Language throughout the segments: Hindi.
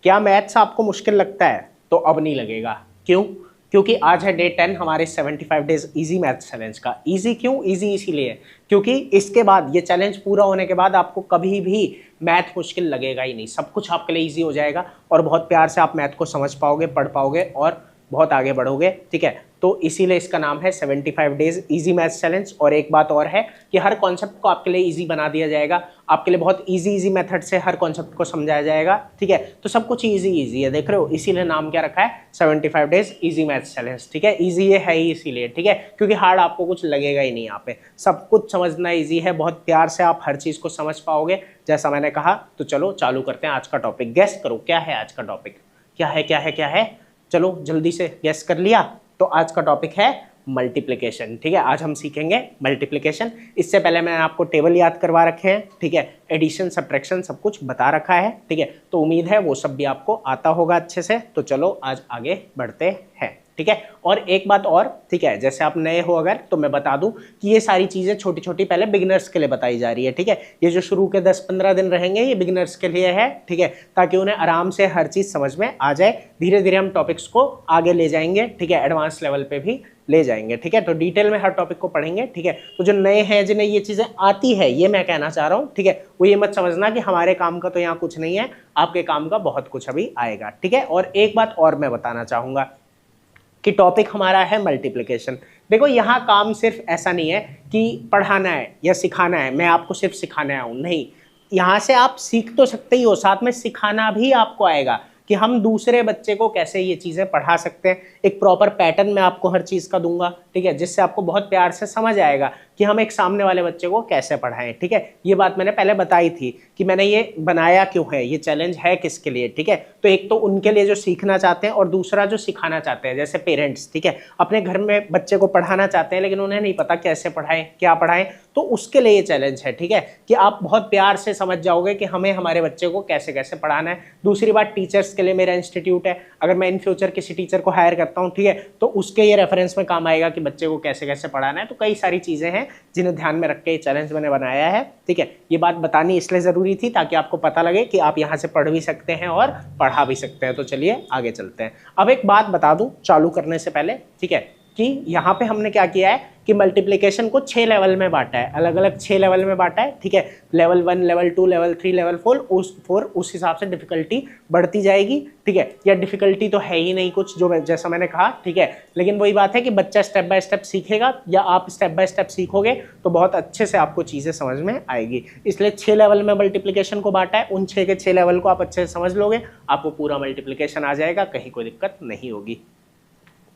क्या मैथ्स आपको मुश्किल लगता है? तो अब नहीं लगेगा। क्यों? क्योंकि आज है डे 10 हमारे 75 डेज इजी मैथ्स चैलेंज का। इजी क्यों? इजी इसीलिए क्योंकि इसके बाद ये चैलेंज पूरा होने के बाद आपको कभी भी मैथ मुश्किल लगेगा ही नहीं। सब कुछ आपके लिए इजी हो जाएगा और बहुत प्यार से आप मैथ को समझ पाओगे, पढ़ पाओगे और बहुत आगे बढ़ोगे। ठीक है, तो इसीलिए इसका नाम है 75 डेज इजी मैथ्स चैलेंज। और एक बात और है कि हर कॉन्सेप्ट को आपके लिए इजी बना दिया जाएगा। आपके लिए बहुत इजी मेथड से हर कॉन्सेप्ट को समझाया जाएगा। ठीक है, तो सब कुछ इजी है, देख रहे हो, इसीलिए नाम क्या रखा है 75 डेज इजी मैथ्स चैलेंज। ठीक है, इजी ये है ही इसीलिए, ठीक है, क्योंकि हार्ड आपको कुछ लगेगा ही नहीं। यहाँ पे सब कुछ समझना इजी है, बहुत प्यार से आप हर चीज को समझ पाओगे जैसा मैंने कहा। तो चलो चालू करते हैं आज का टॉपिक। गेस करो क्या है आज का टॉपिक? क्या है? चलो जल्दी से गेस कर लिया। तो आज का टॉपिक है मल्टीप्लिकेशन। ठीक है, आज हम सीखेंगे मल्टीप्लिकेशन। इससे पहले मैंने आपको टेबल याद करवा रखे हैं। ठीक है, एडिशन सब्ट्रैक्शन सब कुछ बता रखा है। ठीक है, तो उम्मीद है वो सब भी आपको आता होगा अच्छे से। तो चलो आज आगे बढ़ते हैं। ठीक है, और एक बात और, ठीक है, जैसे आप नए हो अगर, तो मैं बता दूं कि ये सारी चीजें छोटी छोटी पहले बिगिनर्स के लिए बताई जा रही है। ठीक है, ये जो शुरू के 10-15 दिन रहेंगे ये बिगिनर्स के लिए है। ठीक है, ताकि उन्हें आराम से हर चीज समझ में आ जाए। धीरे धीरे हम टॉपिक्स को आगे ले जाएंगे। ठीक है, एडवांस लेवल पे भी ले जाएंगे। ठीक है, तो डिटेल में हर टॉपिक को पढ़ेंगे। ठीक है, तो जो नए हैं जिन्हें ये चीजें आती है, ये मैं कहना चाह रहा हूँ, ठीक है, वो ये मत समझना कि हमारे काम का तो यहाँ कुछ नहीं है, आपके काम का बहुत कुछ अभी आएगा। ठीक है, और एक बात और मैं बताना चाहूंगा कि टॉपिक हमारा है मल्टीप्लिकेशन। देखो यहाँ काम सिर्फ ऐसा नहीं है कि पढ़ाना है या सिखाना है, मैं आपको सिर्फ सिखाने आया हूँ, नहीं। यहाँ से आप सीख तो सकते ही हो, साथ में सिखाना भी आपको आएगा कि हम दूसरे बच्चे को कैसे ये चीज़ें पढ़ा सकते हैं। एक प्रॉपर पैटर्न मैं आपको हर चीज़ का दूंगा। ठीक है, जिससे आपको बहुत प्यार से समझ आएगा कि हम एक सामने वाले बच्चे को कैसे पढ़ाएं। ठीक है, ये बात मैंने पहले बताई थी कि मैंने ये बनाया क्यों है, ये चैलेंज है किसके लिए। ठीक है, तो एक तो उनके लिए जो सीखना चाहते हैं और दूसरा जो सिखाना चाहते हैं, जैसे पेरेंट्स। ठीक है, अपने घर में बच्चे को पढ़ाना चाहते हैं लेकिन उन्हें नहीं पता कैसे पढ़ाएं, क्या पढ़ाएं, तो उसके लिए ये चैलेंज है। ठीक है, कि आप बहुत प्यार से समझ जाओगे कि हमें हमारे बच्चे को कैसे कैसे पढ़ाना है। दूसरी बात, टीचर्स के लिए मेरा इंस्टीट्यूट है। अगर मैं इन फ्यूचर किसी टीचर को हायर करता हूँ, ठीक है, तो उसके ये रेफरेंस में काम आएगा कि बच्चे को कैसे कैसे पढ़ाना है। तो कई सारी चीजें हैं जिन्हें ध्यान में रख के ये चैलेंज मैंने बनाया है। ठीक है, ये बात बतानी इसलिए जरूरी थी ताकि आपको पता लगे कि आप यहाँ से पढ़ भी सकते हैं और पढ़ा भी सकते हैं। तो चलिए आगे चलते हैं। अब एक बात बता दूं चालू करने से पहले, ठीक है, कि यहाँ पे हमने क्या किया है कि मल्टीप्लिकेशन को 6 लेवल में बांटा है, अलग अलग 6 लेवल में बांटा है। ठीक है, लेवल 1, लेवल 2, लेवल 3, लेवल 4 उस हिसाब से डिफिकल्टी बढ़ती जाएगी। ठीक है, या डिफिकल्टी तो है ही नहीं कुछ, जो जैसा मैंने कहा। ठीक है, लेकिन वही बात है कि बच्चा स्टेप बाय स्टेप सीखेगा या आप स्टेप बाय स्टेप सीखोगे तो बहुत अच्छे से आपको चीजें समझ में आएगी। इसलिए 6 लेवल में मल्टीप्लिकेशन को बांटा है। उन 6 के 6 लेवल को आप अच्छे से समझ लोगे, आपको पूरा मल्टीप्लिकेशन आ जाएगा, कहीं कोई दिक्कत नहीं होगी।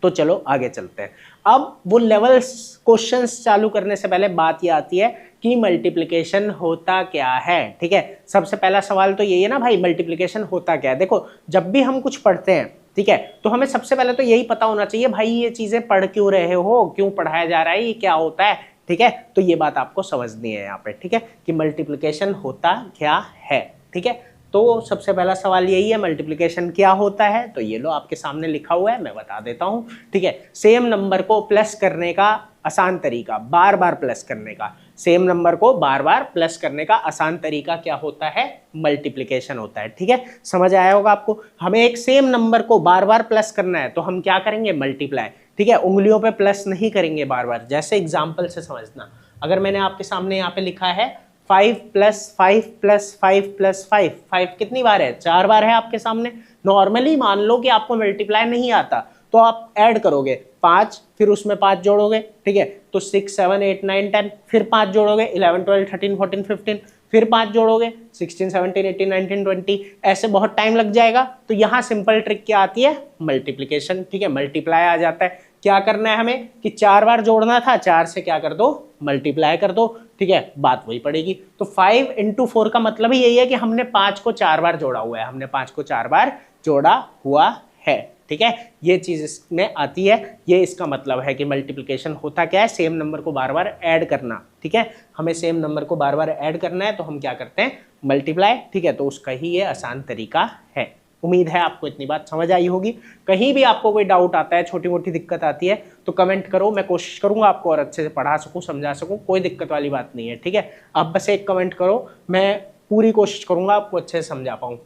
तो चलो आगे चलते हैं। अब वो लेवल्स क्वेश्चंस चालू करने से पहले बात ये आती है कि मल्टीप्लिकेशन होता क्या है। ठीक है, सबसे पहला सवाल तो यही है ना भाई, मल्टीप्लिकेशन होता क्या है। देखो जब भी हम कुछ पढ़ते हैं, ठीक है, तो हमें सबसे पहले तो यही पता होना चाहिए भाई ये चीजें पढ़ क्यों रहे हो, क्यों पढ़ाया जा रहा है, ये क्या होता है। ठीक है, तो ये बात आपको समझनी है यहाँ पे। ठीक है, कि मल्टीप्लिकेशन होता क्या है। ठीक है, तो सबसे पहला सवाल यही है, मल्टीप्लिकेशन क्या होता है। तो ये लो आपके सामने लिखा हुआ है, मैं बता देता हूँ। ठीक है, सेम नंबर को प्लस करने का आसान तरीका, बार बार प्लस करने का, सेम नंबर को बार बार प्लस करने का आसान तरीका क्या होता है? मल्टीप्लिकेशन होता है। ठीक है, समझ आया होगा आपको। हमें एक सेम नंबर को बार बार प्लस करना है तो हम क्या करेंगे? मल्टीप्लाई। ठीक है, उंगलियों पे प्लस नहीं करेंगे बार बार। जैसे एग्जाम्पल से समझना, अगर मैंने आपके सामने यहाँ पे लिखा है 5 + 5 + 5 + 5, 5 कितनी बार है? 4 बार है आपके सामने। नॉर्मली मान लो कि आपको मल्टीप्लाई नहीं आता तो आप ऐड करोगे 5, फिर उसमें 5 जोड़ोगे। ठीक है, तो 6, 7, 8, 9, 10, फिर 5 जोड़ोगे, 11, 12, 13, 14, 15, फिर 5 जोड़ोगे, 16, 17, 18, 19, 20, ऐसे बहुत टाइम लग जाएगा। तो यहाँ सिंपल ट्रिक क्या आती है? मल्टीप्लिकेशन। ठीक है, मल्टीप्लाई आ जाता है। क्या करना है हमें कि 4 बार जोड़ना था, 4 से क्या कर दो? मल्टीप्लाई कर दो। ठीक है, बात वही पड़ेगी। तो 5 × 4 का मतलब ही यही है कि हमने 5 को 4 बार जोड़ा हुआ है, हमने 5 को 4 बार जोड़ा हुआ है। ठीक है, ये चीज इसमें आती है, ये इसका मतलब है कि मल्टीप्लिकेशन होता क्या है? सेम नंबर को बार बार ऐड करना। ठीक है, हमें सेम नंबर को बार बार ऐड करना है तो हम क्या करते हैं? मल्टीप्लाई। ठीक है, तो उसका ही ये आसान तरीका है। उम्मीद है आपको इतनी बात समझ आई होगी। कहीं भी आपको कोई डाउट आता है, छोटी मोटी दिक्कत आती है तो कमेंट करो, मैं कोशिश करूंगा आपको और अच्छे से पढ़ा सकूं, समझा सकूं, कोई दिक्कत वाली बात नहीं है। ठीक है, आप बस एक कमेंट करो, मैं पूरी कोशिश करूंगा आपको अच्छे से समझा पाऊं।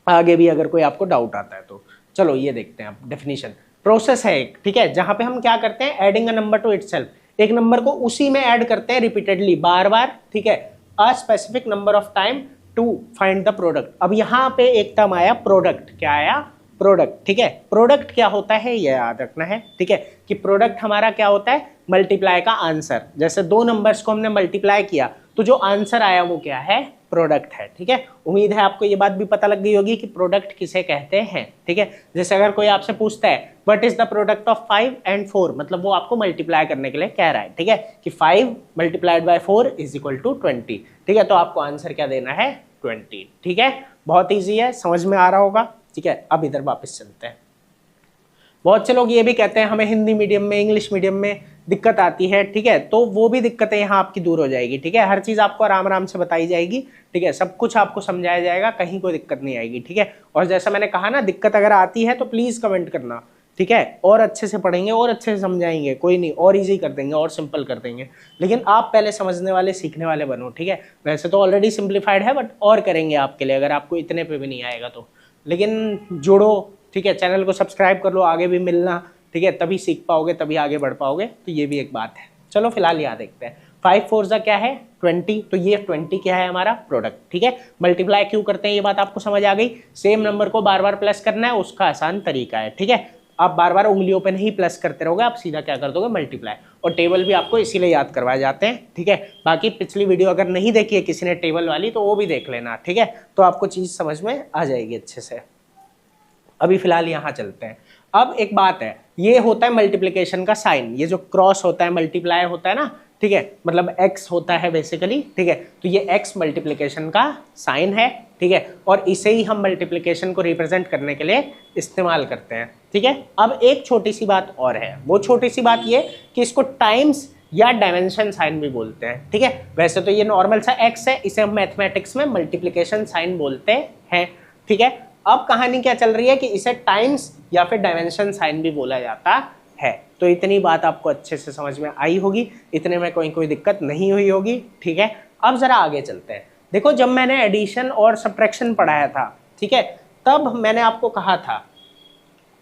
आगे भी अगर कोई आपको डाउट आता है तो। चलो ये देखते हैं आप डेफिनेशन। प्रोसेस है एक, ठीक है, जहां पे हम क्या करते हैं, adding a number two itself, एक नंबर को उसी में ऐड करते हैं रिपीटेडली, बार बार, ठीक है, a specific number of time to find the product. अब यहाँ पे एक टर्म आया प्रोडक्ट, क्या आया, प्रोडक्ट, ठीक है। प्रोडक्ट क्या होता है ये याद रखना है, ठीक है, कि प्रोडक्ट हमारा क्या होता है, मल्टीप्लाई का आंसर। जैसे दो नंबर्स को हमने मल्टीप्लाई किया तो जो आंसर आया वो क्या है, प्रोडक्ट है, ठीक है। उम्मीद है आपको ये बात भी पता लग गई होगी कि प्रोडक्ट किसे कहते हैं, ठीक है। जैसे अगर कोई आपसे पूछता है what is the product of 5 and 4, मतलब वो आपको मल्टीप्लाई करने के लिए कह रहा है, ठीक है, कि 5 multiplied by 4 is equal to 20, ठीक है। तो आपको आंसर क्या देना है, 20, ठीक है। बहुत ईजी है, समझ में आ रहा होगा, ठीक है। अब इधर वापस चलते हैं। बहुत से लोग ये भी कहते हैं हमें हिंदी मीडियम में, इंग्लिश मीडियम में दिक्कत आती है, ठीक है, तो वो भी दिक्कतें यहाँ आपकी दूर हो जाएगी, ठीक है। हर चीज़ आपको आराम आराम से बताई जाएगी, ठीक है, सब कुछ आपको समझाया जाएगा, कहीं कोई दिक्कत नहीं आएगी, ठीक है। और जैसा मैंने कहा ना, दिक्कत अगर आती है तो प्लीज़ कमेंट करना, ठीक है, और अच्छे से पढ़ेंगे और अच्छे से समझाएंगे, कोई नहीं, और ईजी कर देंगे और सिंपल कर देंगे, लेकिन आप पहले समझने वाले, सीखने वाले बनो, ठीक है। वैसे तो ऑलरेडी सिंप्लीफाइड है, बट और करेंगे आपके लिए अगर आपको इतने पे भी नहीं आएगा तो। लेकिन जुड़ो, ठीक है, चैनल को सब्सक्राइब कर लो, आगे भी मिलना, ठीक है, तभी सीख पाओगे, तभी आगे बढ़ पाओगे, तो ये भी एक बात है। चलो फिलहाल यहाँ देखते हैं। 5 4 क्या है, 20, तो ये 20 क्या है, हमारा प्रोडक्ट, ठीक है। मल्टीप्लाई क्यों करते हैं ये बात आपको समझ आ गई। सेम नंबर को बार बार प्लस करना है, उसका आसान तरीका है, ठीक है। आप बार बार उंगलियों पे नहीं प्लस करते रहोगे, आप सीधा क्या कर दोगे, मल्टीप्लाई। और टेबल भी आपको इसीलिए याद करवाए जाते हैं, ठीक है। बाकी पिछली वीडियो अगर नहीं देखी है किसी ने टेबल वाली, तो वो भी देख लेना, ठीक है, तो आपको चीज़ समझ में आ जाएगी अच्छे से। अभी फिलहाल यहाँ चलते हैं। अब एक बात है, ये होता है मल्टीप्लिकेशन का साइन, ये जो क्रॉस होता है, मल्टीप्लाई होता है ना, ठीक है, मतलब x होता है बेसिकली, ठीक है, तो ये x मल्टीप्लिकेशन का साइन है, ठीक है, और इसे ही हम मल्टीप्लिकेशन को रिप्रेजेंट करने के लिए इस्तेमाल करते हैं, ठीक है। अब एक छोटी सी बात और है, वो छोटी सी बात ये कि इसको टाइम्स या डायमेंशन साइन भी बोलते हैं, ठीक है। वैसे तो ये नॉर्मल सा x है, इसे हम मैथमेटिक्स में मल्टीप्लिकेशन साइन बोलते हैं, ठीक है। अब कहानी क्या चल रही है कि इसे टाइम्स या फिर डायमेंशन साइन भी बोला जाता है। तो इतनी बात आपको अच्छे से समझ में आई होगी, इतने में कोई दिक्कत नहीं हुई होगी, ठीक है। अब जरा आगे चलते हैं। देखो, जब मैंने एडिशन और सब्ट्रैक्शन पढ़ाया था, ठीक है, तब मैंने आपको कहा था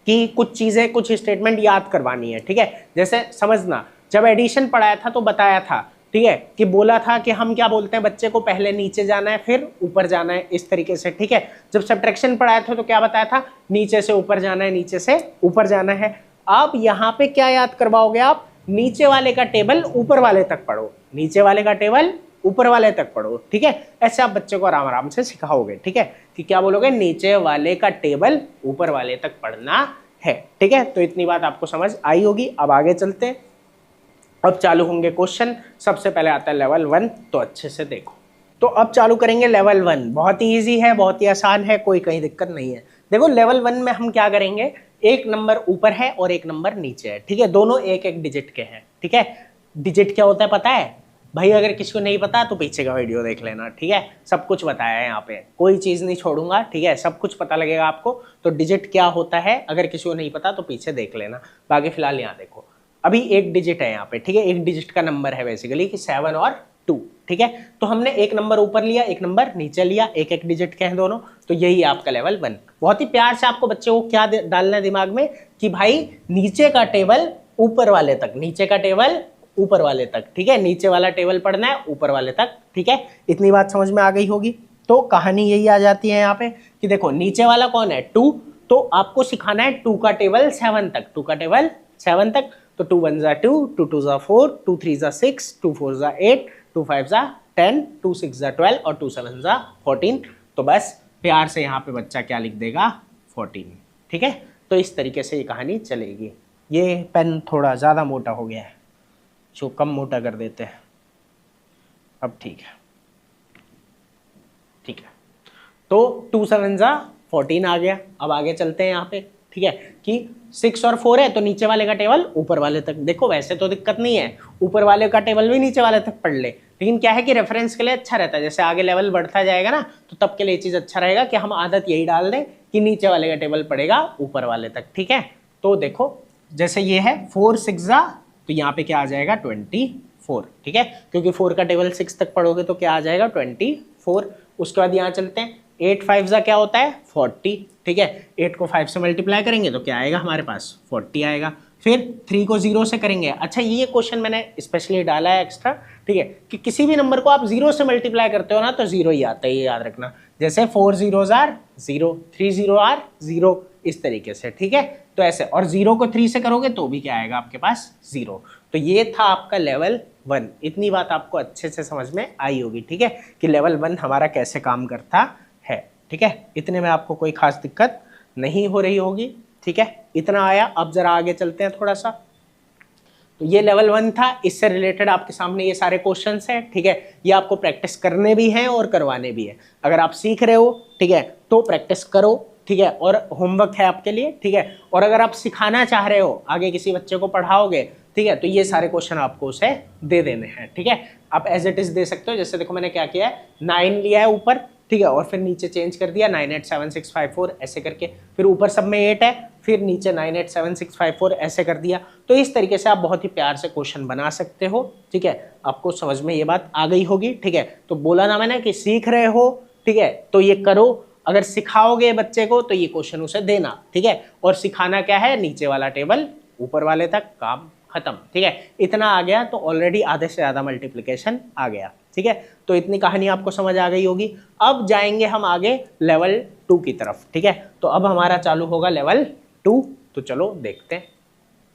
कि कुछ चीजें, कुछ स्टेटमेंट याद करवानी है, ठीक है। जैसे समझना, जब एडिशन पढ़ाया था तो बताया था, ठीक है, कि बोला था कि हम क्या बोलते हैं बच्चे को, पहले नीचे जाना है फिर ऊपर जाना है, इस तरीके से, ठीक है। जब सब्ट्रैक्शन पढ़ाया था तो क्या बताया था, नीचे से ऊपर जाना है, नीचे से ऊपर जाना है। अब यहाँ पे क्या याद करवाओगे आप, नीचे वाले का टेबल ऊपर वाले तक पढ़ो, नीचे वाले का टेबल ऊपर वाले तक पढ़ो, ठीक है। ऐसे आप बच्चे को आराम आराम से सिखाओगे, ठीक है, कि क्या बोलोगे, नीचे वाले का टेबल ऊपर वाले तक पढ़ना है, ठीक है। तो इतनी बात आपको समझ आई होगी। अब आगे चलते हैं। अब चालू होंगे क्वेश्चन। सबसे पहले आता है लेवल 1, तो अच्छे से देखो। तो अब चालू करेंगे लेवल 1, बहुत ही ईजी है, बहुत ही आसान है, कोई कहीं दिक्कत नहीं है। देखो, लेवल 1 में हम क्या करेंगे, एक नंबर ऊपर है और एक नंबर नीचे है, ठीक है, दोनों एक एक डिजिट के हैं, ठीक है। डिजिट क्या होता है पता है भाई, अगर किसी को नहीं पता तो पीछे का वीडियो देख लेना, ठीक है, सब कुछ बताया है यहाँ पे, कोई चीज नहीं छोड़ूंगा, ठीक है, सब कुछ पता लगेगा आपको। तो डिजिट क्या होता है अगर किसी को नहीं पता तो पीछे देख लेना। बाकी फिलहाल यहाँ देखो, अभी एक डिजिट है यहाँ पे, ठीक है, एक डिजिट का नंबर है बेसिकली कि 7 और 2, ठीक है। तो हमने एक नंबर ऊपर लिया, एक नंबर नीचे लिया, एक एक डिजिट के हैं दोनों, तो यही आपका लेवल 1। बहुत ही प्यार से आपको बच्चे को क्या डालना है दिमाग में कि भाई नीचे का टेबल ऊपर वाले तक, नीचे का टेबल ऊपर वाले तक, ठीक है, नीचे वाला टेबल पढ़ना है ऊपर वाले तक, ठीक है। इतनी बात समझ में आ गई होगी। तो कहानी यही आ जाती है यहाँ पे कि देखो, नीचे वाला कौन है, 2, तो आपको सिखाना है 2 का टेबल 7 तक, 2 का टेबल 7 तक। तो 2 1 जा 2, 2 2 जा 4, 2 3 जा 6, 2 4 जा 8, 2 5 जा 10, 2 6 जा 12 और 2 7 जा 14। तो बस प्यार से यहाँ पे बच्चा क्या लिख देगा, 14, ठीक है। तो इस तरीके से ये कहानी चलेगी। ये पेन थोड़ा ज़्यादा मोटा हो गया है, जो कम मोटा कर देते हैं। अब ठीक है, ठीक है। तो 2 7 जा 14 आ गया। अब आगे चलते हैं यहाँ पे, ठीक है, कि 6 और 4 है तो नीचे वाले का टेबल ऊपर वाले तक। देखो, वैसे तो दिक्कत नहीं है, ऊपर वाले का टेबल भी नीचे वाले तक पढ़ ले, लेकिन क्या है कि रेफरेंस के लिए अच्छा रहता है, जैसे आगे लेवल बढ़ता जाएगा ना, तो तब के लिए चीज़ अच्छा रहेगा कि हम आदत यही डाल दें कि नीचे वाले का टेबल पड़ेगा ऊपर वाले तक, ठीक है। तो देखो, जैसे ये है 4 6 जा, तो यहाँ पे क्या आ जाएगा 24, ठीक है, क्योंकि 4 का टेबल 6 तक पढ़ोगे तो क्या आ जाएगा 24। उसके बाद यहाँ चलते हैं, 8 5 जा क्या होता है 40, ठीक है। 8 को 5 से मल्टीप्लाई करेंगे तो क्या आएगा हमारे पास 40 आएगा। फिर 3 को 0 से करेंगे। अच्छा ये क्वेश्चन मैंने स्पेशली डाला है एक्स्ट्रा, ठीक है, कि किसी भी नंबर को आप 0 से मल्टीप्लाई करते हो ना तो 0 ही आता है, ये याद रखना। जैसे 4 zeros are 0, 3 0 are 0, इस तरीके से, ठीक है। तो ऐसे, और 0 को 3 से करोगे तो भी क्या आएगा आपके पास 0। तो ये था आपका लेवल 1। इतनी बात आपको अच्छे से समझ में आई होगी, ठीक है, कि लेवल 1 हमारा कैसे काम करता है, ठीक है। इतने में आपको कोई खास दिक्कत नहीं हो रही होगी, ठीक है। इतना आया। अब जरा आगे चलते हैं थोड़ा सा। तो ये लेवल 1 था, इससे रिलेटेड आपके सामने ये सारे क्वेश्चंस हैं, ठीक है। ये आपको प्रैक्टिस करने भी हैं और करवाने भी हैं। अगर आप सीख रहे हो, ठीक है, तो प्रैक्टिस करो, ठीक है, और होमवर्क है आपके लिए, ठीक है। और अगर आप सिखाना चाह रहे हो, आगे किसी बच्चे को पढ़ाओगे, ठीक है, तो ये सारे क्वेश्चन आपको उसे दे देने हैं, ठीक है। आप एज इट इज दे सकते हो। जैसे देखो मैंने क्या किया है, 9 लिया है ऊपर, ठीक है, और फिर नीचे चेंज कर दिया 987654 ऐसे करके, फिर ऊपर सब में 8 है, फिर नीचे 987654 ऐसे कर दिया। तो इस तरीके से आप बहुत ही प्यार से क्वेश्चन बना सकते हो, ठीक है। आपको समझ में ये बात आ गई होगी, ठीक है। तो बोला ना मैंने कि सीख रहे हो, ठीक है, तो ये करो। अगर सिखाओगे बच्चे को तो ये क्वेश्चन उसे देना, ठीक है। और सिखाना क्या है, नीचे वाला टेबल ऊपर वाले तक, काम खत्म, ठीक है। इतना आ गया तो ऑलरेडी आधे से ज्यादा मल्टीप्लिकेशन आ गया, ठीक है। तो इतनी कहानी आपको समझ आ गई होगी। अब जाएंगे हम आगे लेवल 2 की तरफ, ठीक है। तो अब हमारा चालू होगा लेवल 2। तो चलो देखते हैं।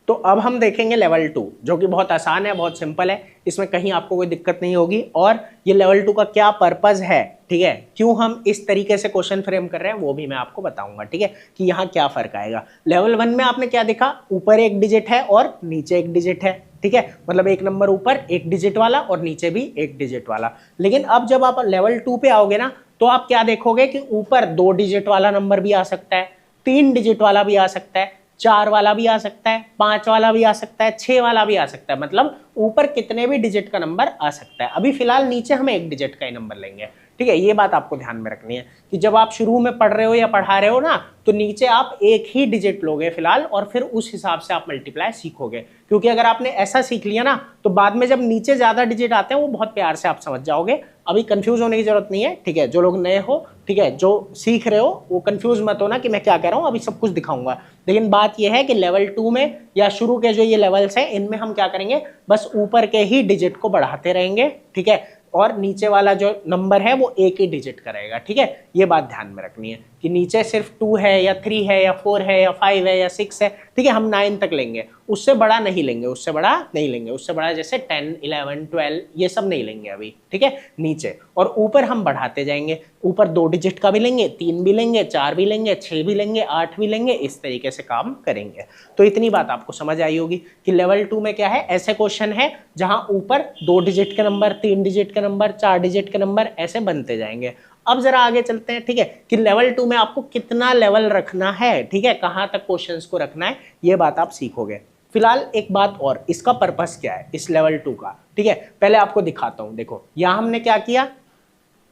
तो अब हम देखेंगे लेवल 2, जो कि बहुत आसान है, बहुत सिंपल है, इसमें कहीं आपको कोई दिक्कत नहीं होगी। और ये लेवल 2 का क्या पर्पस है, ठीक है, क्यों हम इस तरीके से क्वेश्चन फ्रेम कर रहे हैं, वो भी मैं आपको बताऊंगा, ठीक है, कि यहाँ क्या फर्क आएगा। लेवल 1 में आपने क्या देखा, ऊपर एक डिजिट है और नीचे एक डिजिट है, ठीक है, मतलब एक नंबर ऊपर एक डिजिट वाला और नीचे भी एक डिजिट वाला। लेकिन अब जब आप लेवल 2 पे आओगे ना, तो आप क्या देखोगे कि ऊपर 2 डिजिट वाला नंबर भी आ सकता है, 3 डिजिट वाला भी आ सकता है, 4 वाला भी आ सकता है, 5 वाला भी आ सकता है, 6 वाला भी आ सकता है। मतलब ऊपर कितने भी डिजिट का नंबर आ सकता है। अभी फिलहाल नीचे हम एक डिजिट का ही नंबर लेंगे, ठीक है। ये बात आपको ध्यान में रखनी है कि जब आप शुरू में पढ़ रहे हो या पढ़ा रहे हो ना, तो नीचे आप एक ही डिजिट लोगे फिलहाल, और फिर उस हिसाब से आप मल्टीप्लाई सीखोगे। क्योंकि अगर आपने ऐसा सीख लिया ना, तो बाद में जब नीचे ज्यादा डिजिट आते हैं वो बहुत प्यार से आप समझ जाओगे। अभी कंफ्यूज होने की जरूरत नहीं है, ठीक है। जो लोग नए हो, ठीक है, जो सीख रहे हो, वो कंफ्यूज मत हो ना कि मैं क्या कह रहा हूँ, अभी सब कुछ दिखाऊंगा। लेकिन बात यह है कि लेवल 2 में या शुरू के जो ये लेवल्स हैं, इनमें हम क्या करेंगे, बस ऊपर के ही डिजिट को बढ़ाते रहेंगे, ठीक है, और नीचे वाला जो नंबर है वो एक ही डिजिट करेगा, ठीक है। ये बात ध्यान में रखनी है कि नीचे सिर्फ 2 है या 3 है या 4 है या 5 है या 6 है, ठीक है, हम 9 तक लेंगे, उससे बड़ा नहीं लेंगे, उससे बड़ा नहीं लेंगे, उससे बड़ा जैसे 10 11 12 ये सब नहीं लेंगे अभी, ठीक है, नीचे। और ऊपर हम बढ़ाते जाएंगे, ऊपर 2 डिजिट का भी लेंगे, 3 भी लेंगे, 4 भी लेंगे, 6 भी लेंगे, 8 भी लेंगे, इस तरीके से काम करेंगे। तो इतनी बात आपको समझ आई होगी कि लेवल 2 में क्या है, ऐसे क्वेश्चन है जहां ऊपर 2 डिजिट के नंबर, 3 डिजिट के नंबर, 4 डिजिट के नंबर ऐसे बनते जाएंगे। अब जरा आगे चलते हैं, ठीक है, कि लेवल 2 में आपको कितना लेवल रखना है, ठीक है, कहां तक क्वेश्चंस को रखना है, ये बात आप सीखोगे। फिलहाल एक बात और, इसका पर्पस क्या है इस लेवल 2 का, ठीक है, पहले आपको दिखाता हूं। देखो यहां हमने क्या किया,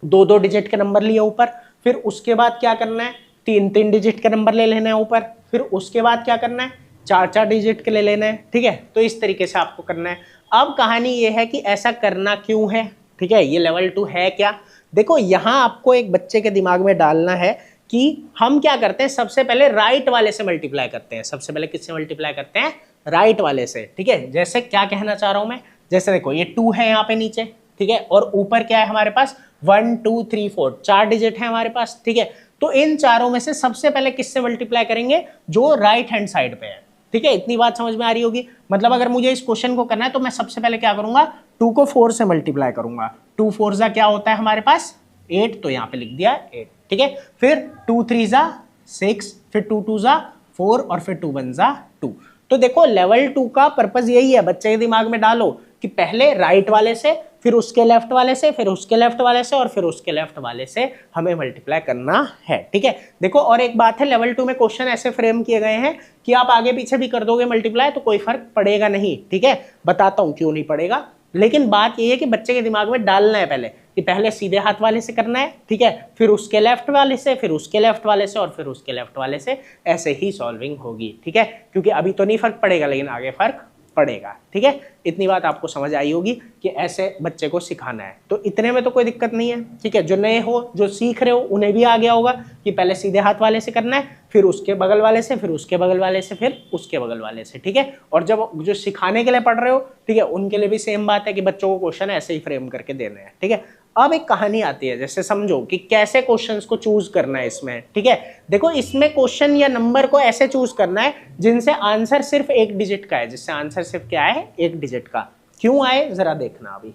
2 डिजिट के नंबर लिए ऊपर, फिर उसके बाद क्या करना है, 3 डिजिट के नंबर ले लेना है ऊपर, फिर उसके बाद क्या करना है, 4 डिजिट के ले लेना है, ठीक है। तो इस तरीके से आपको करना है। अब कहानी ये है कि ऐसा करना क्यों है, ठीक है, ये लेवल 2 है क्या। देखो यहां आपको एक बच्चे के दिमाग में डालना है कि हम क्या करते हैं, सबसे पहले राइट वाले से मल्टीप्लाई करते हैं। सबसे पहले किससे मल्टीप्लाई करते हैं, राइट वाले से, ठीक है। जैसे क्या कहना चाह रहा हूं मैं, जैसे देखो ये 2 है यहाँ पे नीचे, ठीक है, और ऊपर क्या है हमारे पास 1 2 3 4 4 डिजिट है हमारे पास, ठीक है। तो इन चारों में से सबसे पहले किससे मल्टीप्लाई करेंगे, जो राइट हैंड साइड पे है, ठीक है। इतनी बात समझ में आ रही होगी। मतलब अगर मुझे इस क्वेश्चन को करना है तो मैं सबसे पहले क्या करूंगा, 2 को 4 से मल्टीप्लाई करूंगा। 2 4 जा क्या होता है हमारे पास 8, तो यहां पे लिख दिया 8, ठीक है। फिर 2 3 जा 6, फिर 2 2 जा 4 और फिर 2 1 जा 2। तो देखो लेवल 2 का पर्पस यही है, बच्चे के दिमाग में डालो कि पहले राइट वाले से, फिर उसके लेफ्ट वाले से, फिर उसके लेफ्ट वाले से और फिर उसके लेफ्ट वाले से हमें मल्टीप्लाई करना है, ठीक है। देखो और एक बात है, लेवल 2 में क्वेश्चन ऐसे फ्रेम किए गए हैं कि आप आगे पीछे भी कर दोगे मल्टीप्लाई तो कोई फर्क पड़ेगा नहीं, ठीक है। बताता हूं क्यों नहीं पड़ेगा, लेकिन बात यह है कि बच्चे के दिमाग में डालना है पहले कि पहले सीधे हाथ वाले से करना है, ठीक है, फिर उसके लेफ्ट वाले से, फिर उसके लेफ्ट वाले से और फिर उसके लेफ्ट वाले से, ऐसे ही सॉल्विंग होगी, ठीक है। क्योंकि अभी तो नहीं फर्क पड़ेगा लेकिन आगे फर्क पड़ेगा। ठीक है, इतनी बात आपको समझ आई होगी कि ऐसे बच्चे को सिखाना है। तो इतने में तो कोई दिक्कत नहीं है। ठीक है, जो नए हो, जो सीख रहे हो, उन्हें भी आ गया होगा कि पहले सीधे हाथ वाले से करना है, फिर उसके बगल वाले से, फिर उसके बगल वाले से, फिर उसके बगल वाले से। ठीक है, और जब जो सिखाने के लिए पढ़ रहे हो, ठीक है, उनके लिए भी सेम बात है कि बच्चों को क्वेश्चन ऐसे ही फ्रेम करके देने हैं। ठीक है, अब एक कहानी आती है, जैसे समझो कि कैसे क्वेश्चंस को चूज करना है इसमें। ठीक है, देखो इसमें क्वेश्चन या नंबर को ऐसे चूज करना है जिनसे आंसर सिर्फ एक डिजिट का है, जिससे आंसर सिर्फ क्या है, एक डिजिट का। क्यों आए जरा देखना, अभी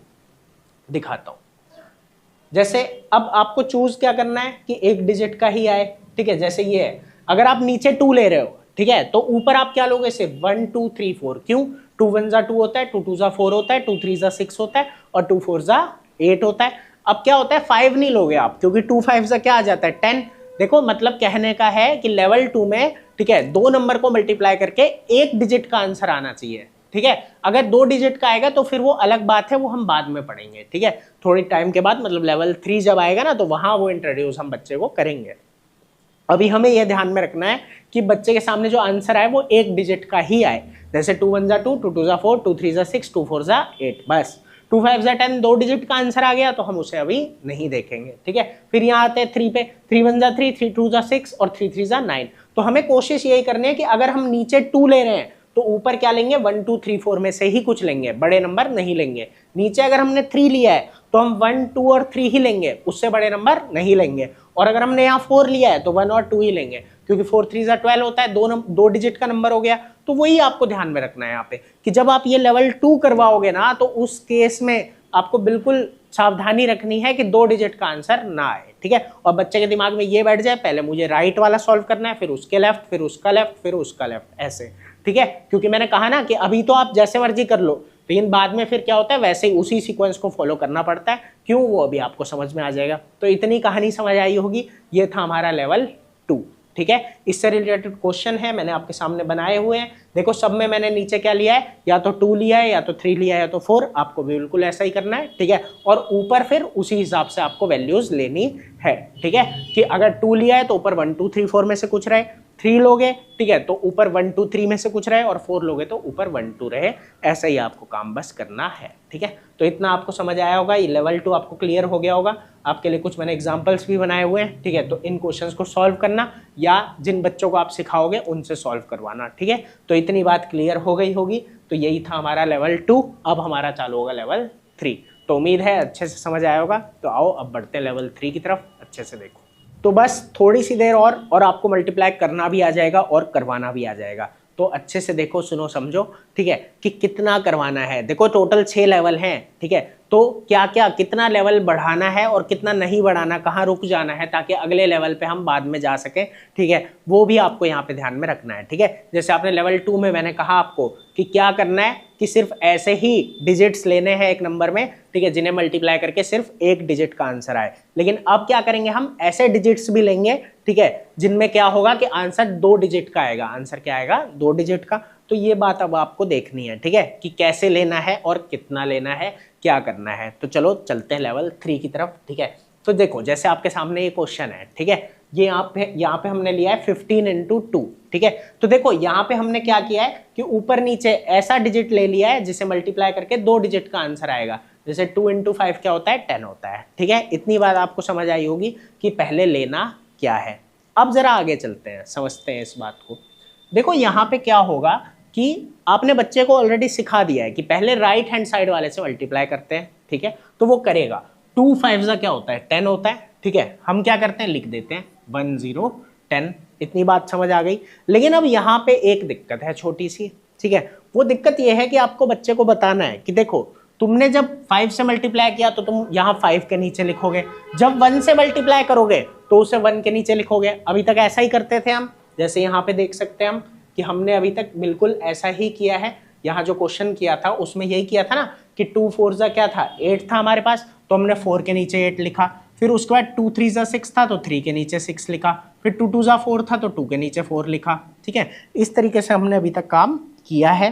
दिखाता हूं। जैसे अब आपको चूज क्या करना है कि एक डिजिट का ही आए। ठीक है, जैसे ये है, अगर आप नीचे 2 ले रहे हो, ठीक है, तो ऊपर आप क्या लोगे, सिर्फ 1 2 3 4। क्यों, 2 1 जा 2 होता है, 2 2 जा 4 होता है, 2 3 जा 6 होता है, और 2 4 जा 8 होता है। अब क्या होता है, 5 नहीं लोगे आप, क्योंकि 2 5 जा क्या आ जाता है, 10। देखो मतलब कहने का है कि लेवल 2 में, ठीक है, 2 नंबर को मल्टीप्लाई करके एक डिजिट का आंसर आना चाहिए। ठीक है, अगर 2 डिजिट का आएगा तो फिर वो अलग बात है, वो हम बाद में पढ़ेंगे। ठीक है, थोड़ी टाइम के बाद, मतलब लेवल 3 जब आएगा ना, तो वहां वो इंट्रोड्यूस हम बच्चे को करेंगे। अभी हमें यह ध्यान में रखना है कि बच्चे के सामने जो आंसर आए वो एक डिजिट का ही आए। जैसे 2 1 जा 2, 2 2 जा 4, 2 3 जा 6, 2 4 जा 8, बस। 2 5 जा 10, 2 डिजिट का आंसर आ गया तो हम उसे अभी नहीं देखेंगे। ठीक है, फिर यहाँ आते हैं 3 पे, 3 1 जा 3, 3 2 जा 6, और 3 3 जा 9। तो हमें कोशिश यही करनी है कि अगर हम नीचे 2 ले रहे हैं तो ऊपर क्या लेंगे, 1 2 3 4 में से ही कुछ लेंगे, बड़े नंबर नहीं लेंगे। नीचे अगर हमने 3 लिया है तो हम 1 2 और 3 ही लेंगे, उससे बड़े नंबर नहीं लेंगे। और अगर हमने यहाँ 4 लिया है तो 1 और 2 ही लेंगे, क्योंकि 4 3 जा 12 होता है, 2 डिजिट का नंबर हो गया। तो वही आपको ध्यान में रखना है यहाँ पे कि जब आप ये लेवल 2 करवाओगे ना, तो उस केस में आपको बिल्कुल सावधानी रखनी है कि 2 डिजिट का आंसर ना आए। ठीक है, और बच्चे के दिमाग में ये बैठ जाए, पहले मुझे राइट वाला सॉल्व करना है, फिर उसके लेफ्ट, फिर उसका लेफ्ट, फिर उसका लेफ्ट, ऐसे। ठीक है, क्योंकि मैंने कहा ना कि अभी तो आप जैसे मर्जी कर लो, लेकिन बाद में फिर क्या होता है, वैसे ही उसी सीक्वेंस को फॉलो करना पड़ता है। क्यों, वो अभी आपको समझ में आ जाएगा। तो इतनी कहानी समझ आई होगी, ये था हमारा लेवल 2। ठीक है, इससे रिलेटेड क्वेश्चन है, मैंने आपके सामने बनाए हुए हैं। देखो सब में मैंने नीचे क्या लिया है, या तो 2 लिया है, या तो 3 लिया है, या तो 4। आपको बिल्कुल ऐसा ही करना है। ठीक है, और ऊपर फिर उसी हिसाब से आपको वैल्यूज लेनी है। ठीक है, कि अगर 2 लिया है तो ऊपर 1 2 3 4 में से कुछ रहे, 3 लोगे, ठीक है, तो ऊपर 1 2 3 में से कुछ रहे, और 4 लोगे तो ऊपर 1 2 रहे। ऐसा ही आपको काम बस करना है। ठीक है, तो इतना आपको समझ आया होगा, ये लेवल 2 आपको क्लियर हो गया होगा। आपके लिए कुछ मैंने एग्जांपल्स भी बनाए हुए हैं। ठीक है, तो इन क्वेश्चंस को सॉल्व करना, या जिन बच्चों को आप सिखाओगे उनसे सॉल्व करवाना। ठीक है, तो इतनी बात क्लियर हो गई होगी। तो यही था हमारा लेवल 2। अब हमारा चालू होगा लेवल 3। तो उम्मीद है अच्छे से समझ आया होगा। तो आओ अब बढ़ते हैं लेवल 3 की तरफ, अच्छे से देखो। तो बस थोड़ी सी देर और आपको मल्टीप्लाई करना भी आ जाएगा और करवाना भी आ जाएगा। तो अच्छे से देखो, सुनो, समझो। ठीक है, कि कितना करवाना है। देखो टोटल 6 लेवल हैं। ठीक है, तो क्या क्या कितना लेवल बढ़ाना है और कितना नहीं बढ़ाना, कहाँ रुक जाना है, ताकि अगले लेवल पे हम बाद में जा सके। ठीक है, वो भी आपको यहाँ पे ध्यान में रखना है। ठीक है, जैसे आपने लेवल 2 में मैंने कहा आपको कि क्या करना है, कि सिर्फ ऐसे ही डिजिट्स लेने हैं एक नंबर में, ठीक है, जिन्हें मल्टीप्लाई करके सिर्फ एक डिजिट का आंसर आए। लेकिन अब क्या करेंगे, हम ऐसे डिजिट्स भी लेंगे, ठीक है, जिनमें क्या होगा कि आंसर 2 डिजिट का आएगा। आंसर क्या आएगा, 2 डिजिट का। तो ये बात अब आपको देखनी है। ठीक है, कि कैसे लेना है और कितना लेना है, क्या करना है। तो चलो चलते हैं लेवल 3 की तरफ। ठीक है, तो देखो जैसे आपके सामने ये क्वेश्चन है। ठीक है, ये यहाँ पे हमने लिया है 15 × 2। ठीक है, तो देखो यहाँ पे हमने क्या किया है कि ऊपर नीचे ऐसा डिजिट ले लिया है जिसे मल्टीप्लाई करके 2 डिजिट का आंसर आएगा। जैसे 2 × 5 क्या होता है, 10 होता है। ठीक है, इतनी बात आपको समझ आई होगी कि पहले लेना क्या है। अब जरा आगे चलते हैं, समझते हैं इस बात को। देखो यहाँ पे क्या होगा कि आपने बच्चे को ऑलरेडी सिखा दिया है कि पहले राइट हैंड साइड वाले से मल्टीप्लाई करते हैं। ठीक है, तो वो करेगा 2 5 क्या होता है, 10 होता है। ठीक है, हम क्या करते हैं, लिख देते हैं 1 0 10। इतनी बात समझ आ गई। लेकिन अब यहाँ पे एक दिक्कत है छोटी सी। ठीक है, वो दिक्कत ये है कि आपको बच्चे को बताना है कि देखो तुमने जब 5 से मल्टीप्लाई किया तो तुम यहाँ 5 के नीचे लिखोगे, जब 1 से मल्टीप्लाई करोगे तो उसे 1 के नीचे लिखोगे। अभी तक ऐसा ही करते थे हम। जैसे यहाँ पे देख सकते हैं हम कि हमने अभी तक बिल्कुल ऐसा ही किया है। यहाँ जो क्वेश्चन किया था उसमें यही किया था ना कि 2 4 जा क्या था, 8 था हमारे पास, तो हमने 4 के नीचे 8 लिखा। फिर उसके बाद 2 3 जा 6 था तो 3 के नीचे 6 लिखा। फिर 2 2 जा 4 था तो 2 के नीचे 4 लिखा। ठीक है, इस तरीके से हमने अभी तक काम किया है।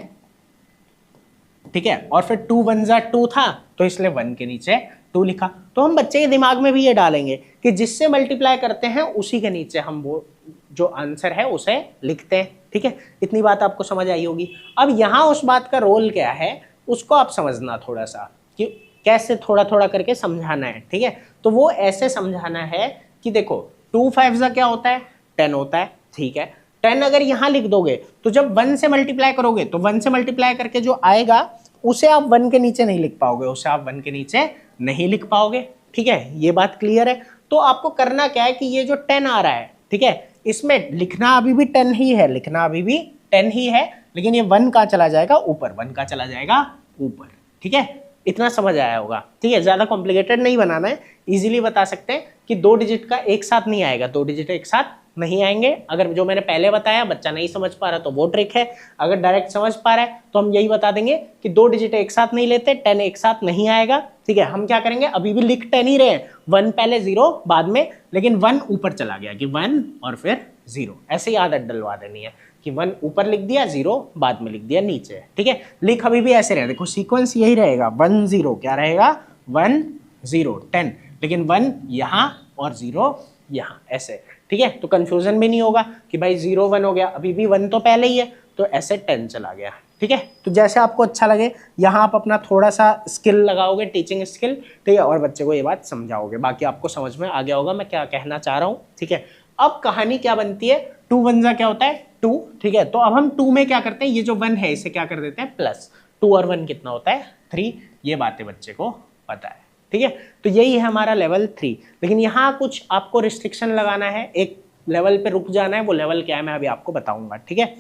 ठीक है, और फिर 2 1 जा 2 था तो इसलिए 1 के नीचे 2 लिखा। तो हम बच्चे के दिमाग में भी ये डालेंगे कि जिससे मल्टीप्लाई करते हैं उसी के नीचे हम वो जो आंसर है उसे लिखते हैं। ठीक है, इतनी बात आपको समझ आई होगी। अब यहाँ उस बात का रोल क्या है उसको आप समझना थोड़ा सा, कि कैसे थोड़ा थोड़ा करके समझाना है। ठीक है, तो वो ऐसे समझाना है कि देखो 2 5 क्या होता है, 10 होता है। ठीक है, 10 अगर यहाँ लिख दोगे तो जब 1 से मल्टीप्लाई करोगे तो 1 से मल्टीप्लाई करके जो आएगा उसे आप 1 के नीचे नहीं लिख पाओगे, उसे आप 1 के नीचे नहीं लिख पाओगे। ठीक है, ये बात क्लियर है। तो आपको करना क्या है कि ये जो 10 आ रहा है, ठीक है, इसमें लिखना अभी भी 10 ही है, लिखना अभी भी 10 ही है, लेकिन ये 1 का चला जाएगा ऊपर, 1 का चला जाएगा ऊपर। ठीक है, इतना समझ आया होगा। ठीक है, ज्यादा कॉम्प्लिकेटेड नहीं बनाना है, इजीली बता सकते हैं कि 2 डिजिट का एक साथ नहीं आएगा, 2 डिजिट एक साथ नहीं आएंगे। अगर जो मैंने पहले बताया बच्चा नहीं समझ पा रहा तो वो ट्रिक है, अगर डायरेक्ट समझ पा रहा है तो हम यही बता देंगे कि 2 डिजिट एक साथ नहीं लेते, 10 एक साथ नहीं आएगा। ठीक है, हम क्या करेंगे, अभी भी लिख 10 ही रहे हैं, 1 पहले 0 बाद में, लेकिन 1 ऊपर चला गया कि 1 और फिर 0, ऐसे ही आदत डलवा देनी है कि 1 ऊपर लिख दिया, 0 बाद में लिख दिया नीचे। ठीक है, लिख अभी भी ऐसे रहे, देखो सीक्वेंस यही रहेगा, 1 0 क्या रहेगा, 1 0 10, लेकिन 1 यहाँ और 0 यहाँ, ऐसे। ठीक है, तो कंफ्यूजन भी नहीं होगा कि भाई 0 1 हो गया, अभी भी 1 तो पहले ही है, तो ऐसे 10 चला गया। ठीक है, तो जैसे आपको अच्छा लगे यहाँ आप अपना थोड़ा सा स्किल लगाओगे, टीचिंग स्किल। ठीक है, और बच्चे को ये बात समझाओगे, बाकी आपको समझ में आ गया होगा मैं क्या कहना चाह रहा हूँ। ठीक है, अब कहानी क्या बनती है, 2 1 क्या होता है 2। ठीक है, तो अब हम 2 में क्या करते हैं, ये जो 1 है इसे क्या कर देते हैं प्लस, 2 और 1 कितना होता है 3, ये बातें बच्चे को पता है। ठीक है, तो यही है हमारा लेवल 3, लेकिन यहाँ कुछ आपको रिस्ट्रिक्शन लगाना है, एक लेवल पे रुक जाना है, वो लेवल क्या है मैं अभी आपको बताऊंगा। ठीक है,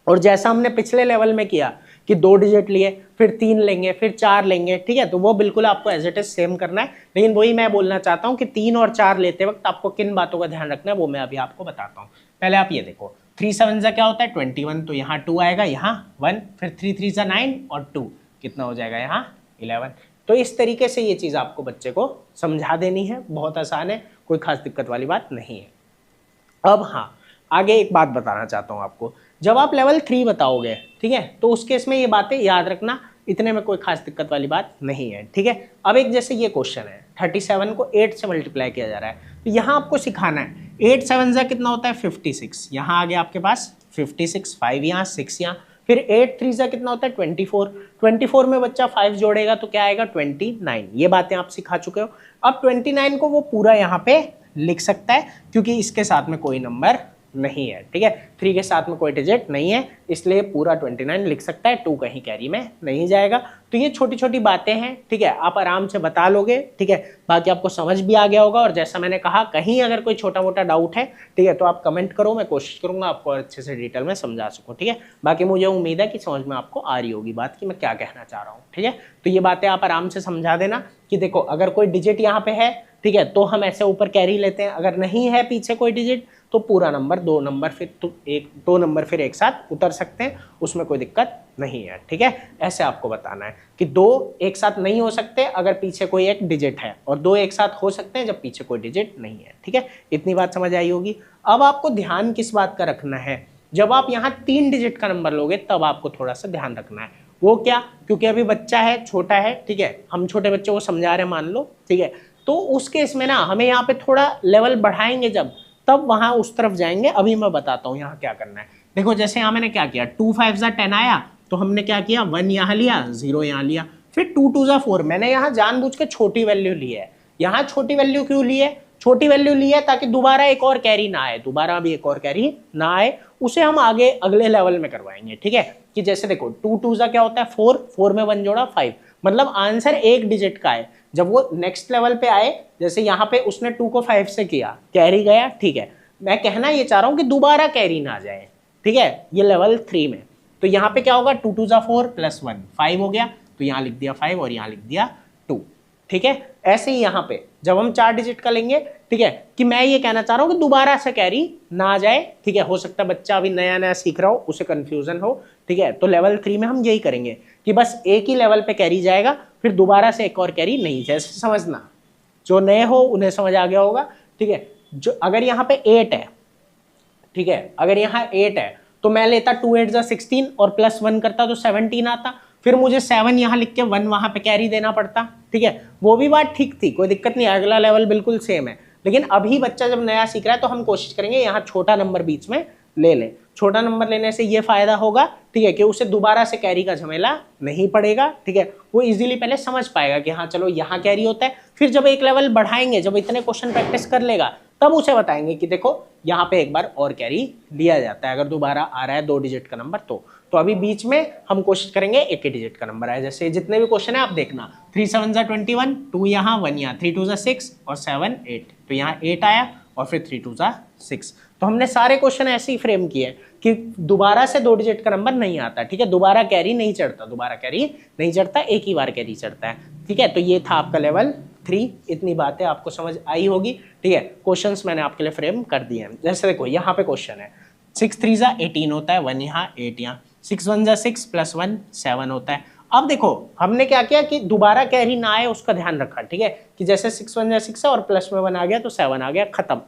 और जैसा हमने पिछले लेवल में किया कि 2 डिजिट लिए, फिर 3 लेंगे, फिर 4 लेंगे। ठीक है, तो वो बिल्कुल आपको एज इट इज सेम करना है, लेकिन वही मैं बोलना चाहता हूँ कि 3 और 4 लेते वक्त आपको किन बातों का ध्यान रखना है वो मैं अभी आपको बताता हूँ। पहले आप ये देखो, 3 7 क्या होता है 21, तो यहाँ 2 आएगा, यहाँ 1, फिर 3 3 9 और 2 कितना हो जाएगा यहाँ 11। तो इस तरीके से ये चीज़ आपको बच्चे को समझा देनी है, बहुत आसान है, कोई खास दिक्कत वाली बात नहीं है। अब हाँ, आगे एक बात बताना चाहता हूँ आपको, जब आप लेवल 3 बताओगे, ठीक है, तो उस केस में ये बातें याद रखना, इतने में कोई खास दिक्कत वाली बात नहीं है। ठीक है, अब एक जैसे ये क्वेश्चन है, 37 को 8 से मल्टीप्लाई किया जा रहा है, तो यहाँ आपको सिखाना है 8 7 जा कितना होता है 56, यहाँ आ गया आपके पास 56, 5 यहाँ 6 यहाँ, फिर 8 3 जा कितना होता है 24, 24 में बच्चा 5 जोड़ेगा तो क्या आएगा 29, ये बातें आप सिखा चुके हो। अब 29 को वो पूरा यहाँ पे लिख सकता है क्योंकि इसके साथ में कोई नंबर नहीं है। ठीक है, 3 के साथ में कोई डिजिट नहीं है, इसलिए पूरा 29 लिख सकता है, 2 कहीं कैरी में नहीं जाएगा। तो ये छोटी छोटी बातें हैं, ठीक है, आप आराम से बता लोगे। ठीक है, बाकी आपको समझ भी आ गया होगा, और जैसा मैंने कहा कहीं अगर कोई छोटा मोटा डाउट है, ठीक है, तो आप कमेंट करो, मैं कोशिश करूंगा आपको अच्छे से डिटेल में समझा सकूं। ठीक है, बाकी मुझे उम्मीद है कि समझ में आपको आ रही होगी बात कि मैं क्या कहना चाह रहा हूँ। ठीक है, तो ये बातें आप आराम से समझा देना कि देखो अगर कोई डिजिट यहाँ पे है, ठीक है, तो हम ऐसे ऊपर कैरी लेते हैं, अगर नहीं है पीछे कोई डिजिट तो पूरा नंबर 2 नंबर फिर तो 2 नंबर फिर एक साथ उतर सकते हैं, उसमें कोई दिक्कत नहीं है। ठीक है, ऐसे आपको बताना है कि 2 एक साथ नहीं हो सकते अगर पीछे कोई एक डिजिट है, और 2 एक साथ हो सकते हैं जब पीछे कोई डिजिट नहीं है। ठीक है, इतनी बात समझ आई होगी। अब आपको ध्यान किस बात का रखना है, जब आप यहाँ 3 डिजिट का नंबर लोगे तब आपको थोड़ा सा ध्यान रखना है। वो क्या, क्योंकि अभी बच्चा है, छोटा है, ठीक है, हम छोटे बच्चों को समझा रहे हैं मान लो, ठीक है, तो उस केस में ना हमें यहाँ पे थोड़ा लेवल बढ़ाएंगे जब, तब वहां उस तरफ जाएंगे। अभी मैं बताता हूँ यहाँ क्या करना है। देखो जैसे यहाँ मैंने क्या किया, 2 5 जा 10 आया, तो हमने क्या किया 1 यहाँ लिया, 0 यहाँ लिया, फिर 2 2 जा 4, मैंने यहाँ जानबूझ के छोटी वैल्यू ली है। यहाँ छोटी वैल्यू क्यों ली है, छोटी वैल्यू ली है ताकि दोबारा एक और कैरी ना आए, दोबारा अभी एक और कैरी ना आए, उसे हम आगे अगले लेवल में करवाएंगे। ठीक है, कि जैसे देखो 2 2 जा क्या होता है 4, 4 में 1 जोड़ा 5, मतलब आंसर एक डिजिट का है। जब वो नेक्स्ट लेवल पे आए, जैसे यहाँ पे उसने 2 को 5 से किया, कैरी गया, ठीक है, मैं कहना ये चाह रहा हूँ कि दोबारा कैरी ना जाए। ठीक है, ये लेवल 3 में, तो यहाँ पे क्या होगा 2 2 जा 4 प्लस 1 5 हो गया, तो यहाँ लिख दिया 5 और यहाँ लिख दिया 2। ठीक है, ऐसे ही यहाँ पे जब हम 4 डिजिट का लेंगे, ठीक है, कि मैं ये कहना चाह रहा हूँ कि दोबारा से कैरी ना जाए। ठीक है, हो सकता है बच्चा अभी नया नया सीख रहा हो, उसे कंफ्यूजन हो। ठीक है, तो लेवल 3 में हम यही करेंगे कि बस एक ही लेवल पे कैरी जाएगा, फिर दोबारा से एक और कैरी नहीं, जैसे समझना, जो नए हो उन्हें समझ आ गया होगा। ठीक है, जो अगर यहाँ पे 8 है, ठीक है, अगर यहाँ 8 है तो मैं लेता 2 8 जा 16 और प्लस 1 करता तो 17 आता, फिर मुझे 7 यहाँ लिख के 1 वहां पे कैरी देना पड़ता। ठीक है, वो भी बात ठीक थी, कोई दिक्कत नहीं, अगला लेवल बिल्कुल सेम है। लेकिन अभी बच्चा जब नया सीख रहा है तो हम कोशिश करेंगे यहाँ छोटा नंबर बीच में ले लें। छोटा नंबर लेने से ये फायदा होगा, ठीक है, कि उसे दोबारा से कैरी का झमेला नहीं पड़ेगा, ठीक है, वो इजीली पहले समझ पाएगा कि हाँ चलो यहाँ कैरी होता है। फिर जब एक लेवल बढ़ाएंगे, जब इतने क्वेश्चन प्रैक्टिस कर लेगा, तब उसे बताएंगे कि देखो यहाँ पे एक बार और कैरी लिया जाता है अगर दोबारा आ रहा है 2 डिजिट का नंबर तो अभी बीच में हम कोशिश करेंगे 1 ही डिजिट का नंबर आए। जैसे जितने भी क्वेश्चन है आप देखना, 3 7 21, 2 यहाँ 1 यहाँ, 3 2 6 और 7 8, तो यहाँ 8 आया और फिर 3 2 6। तो हमने सारे क्वेश्चन ऐसे ही फ्रेम किए कि दोबारा से 2 डिजिट का नंबर नहीं आता, ठीक है, दोबारा कैरी नहीं चढ़ता, एक ही बार कैरी चढ़ता है, ठीक है। तो ये था आपका लेवल 3। इतनी बातें आपको समझ आई होगी, ठीक है। क्वेश्चंस मैंने आपके लिए फ्रेम कर दिए हैं। जैसे देखो यहाँ पे क्वेश्चन है 6 3 18 होता है, 1 यहाँ 8 यहाँ, 6 1 6 + 1 7 होता है। अब देखो हमने क्या किया कि दोबारा कैरी ना आए उसका ध्यान रखा, ठीक है, कि जैसे 6 1 6 है और प्लस में 1 आ गया तो 7 आ गया, खत्म,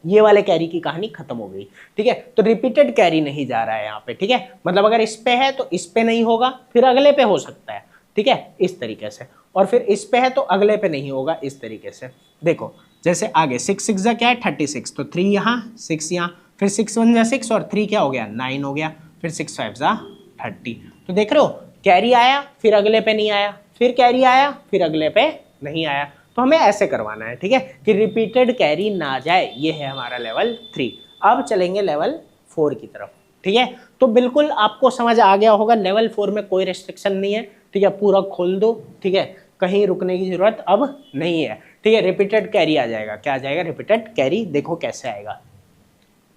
ये वाले कैरी की कहानी खत्म हो गई, ठीक है। तो रिपीटेड कैरी नहीं जा रहा है यहाँ पे, ठीक है, मतलब अगर इस पे है तो इस पे नहीं होगा, फिर अगले पे हो सकता है, ठीक है, इस तरीके से, और फिर इस पे है तो अगले पे नहीं होगा, इस तरीके से। देखो जैसे आगे 6 6 क्या है 36, तो 3 यहाँ 6 यहाँ, फिर 6 1 6 और 3 क्या हो गया 9 हो गया, फिर 6 5 30। तो देख रहे हो कैरी आया फिर अगले पे नहीं आया, फिर कैरी आया फिर अगले पे नहीं आया। तो हमें ऐसे करवाना है, ठीक है, कि रिपीटेड कैरी ना जाए। ये है हमारा लेवल 3। अब चलेंगे लेवल 4 की तरफ, ठीक है। तो बिल्कुल आपको समझ आ गया होगा, लेवल 4 में कोई रेस्ट्रिक्शन नहीं है, ठीक है, पूरा खोल दो, ठीक है, कहीं रुकने की जरूरत अब नहीं है, ठीक है। रिपीटेड कैरी आ जाएगा, क्या आ जाएगा रिपीटेड कैरी, देखो कैसे आएगा।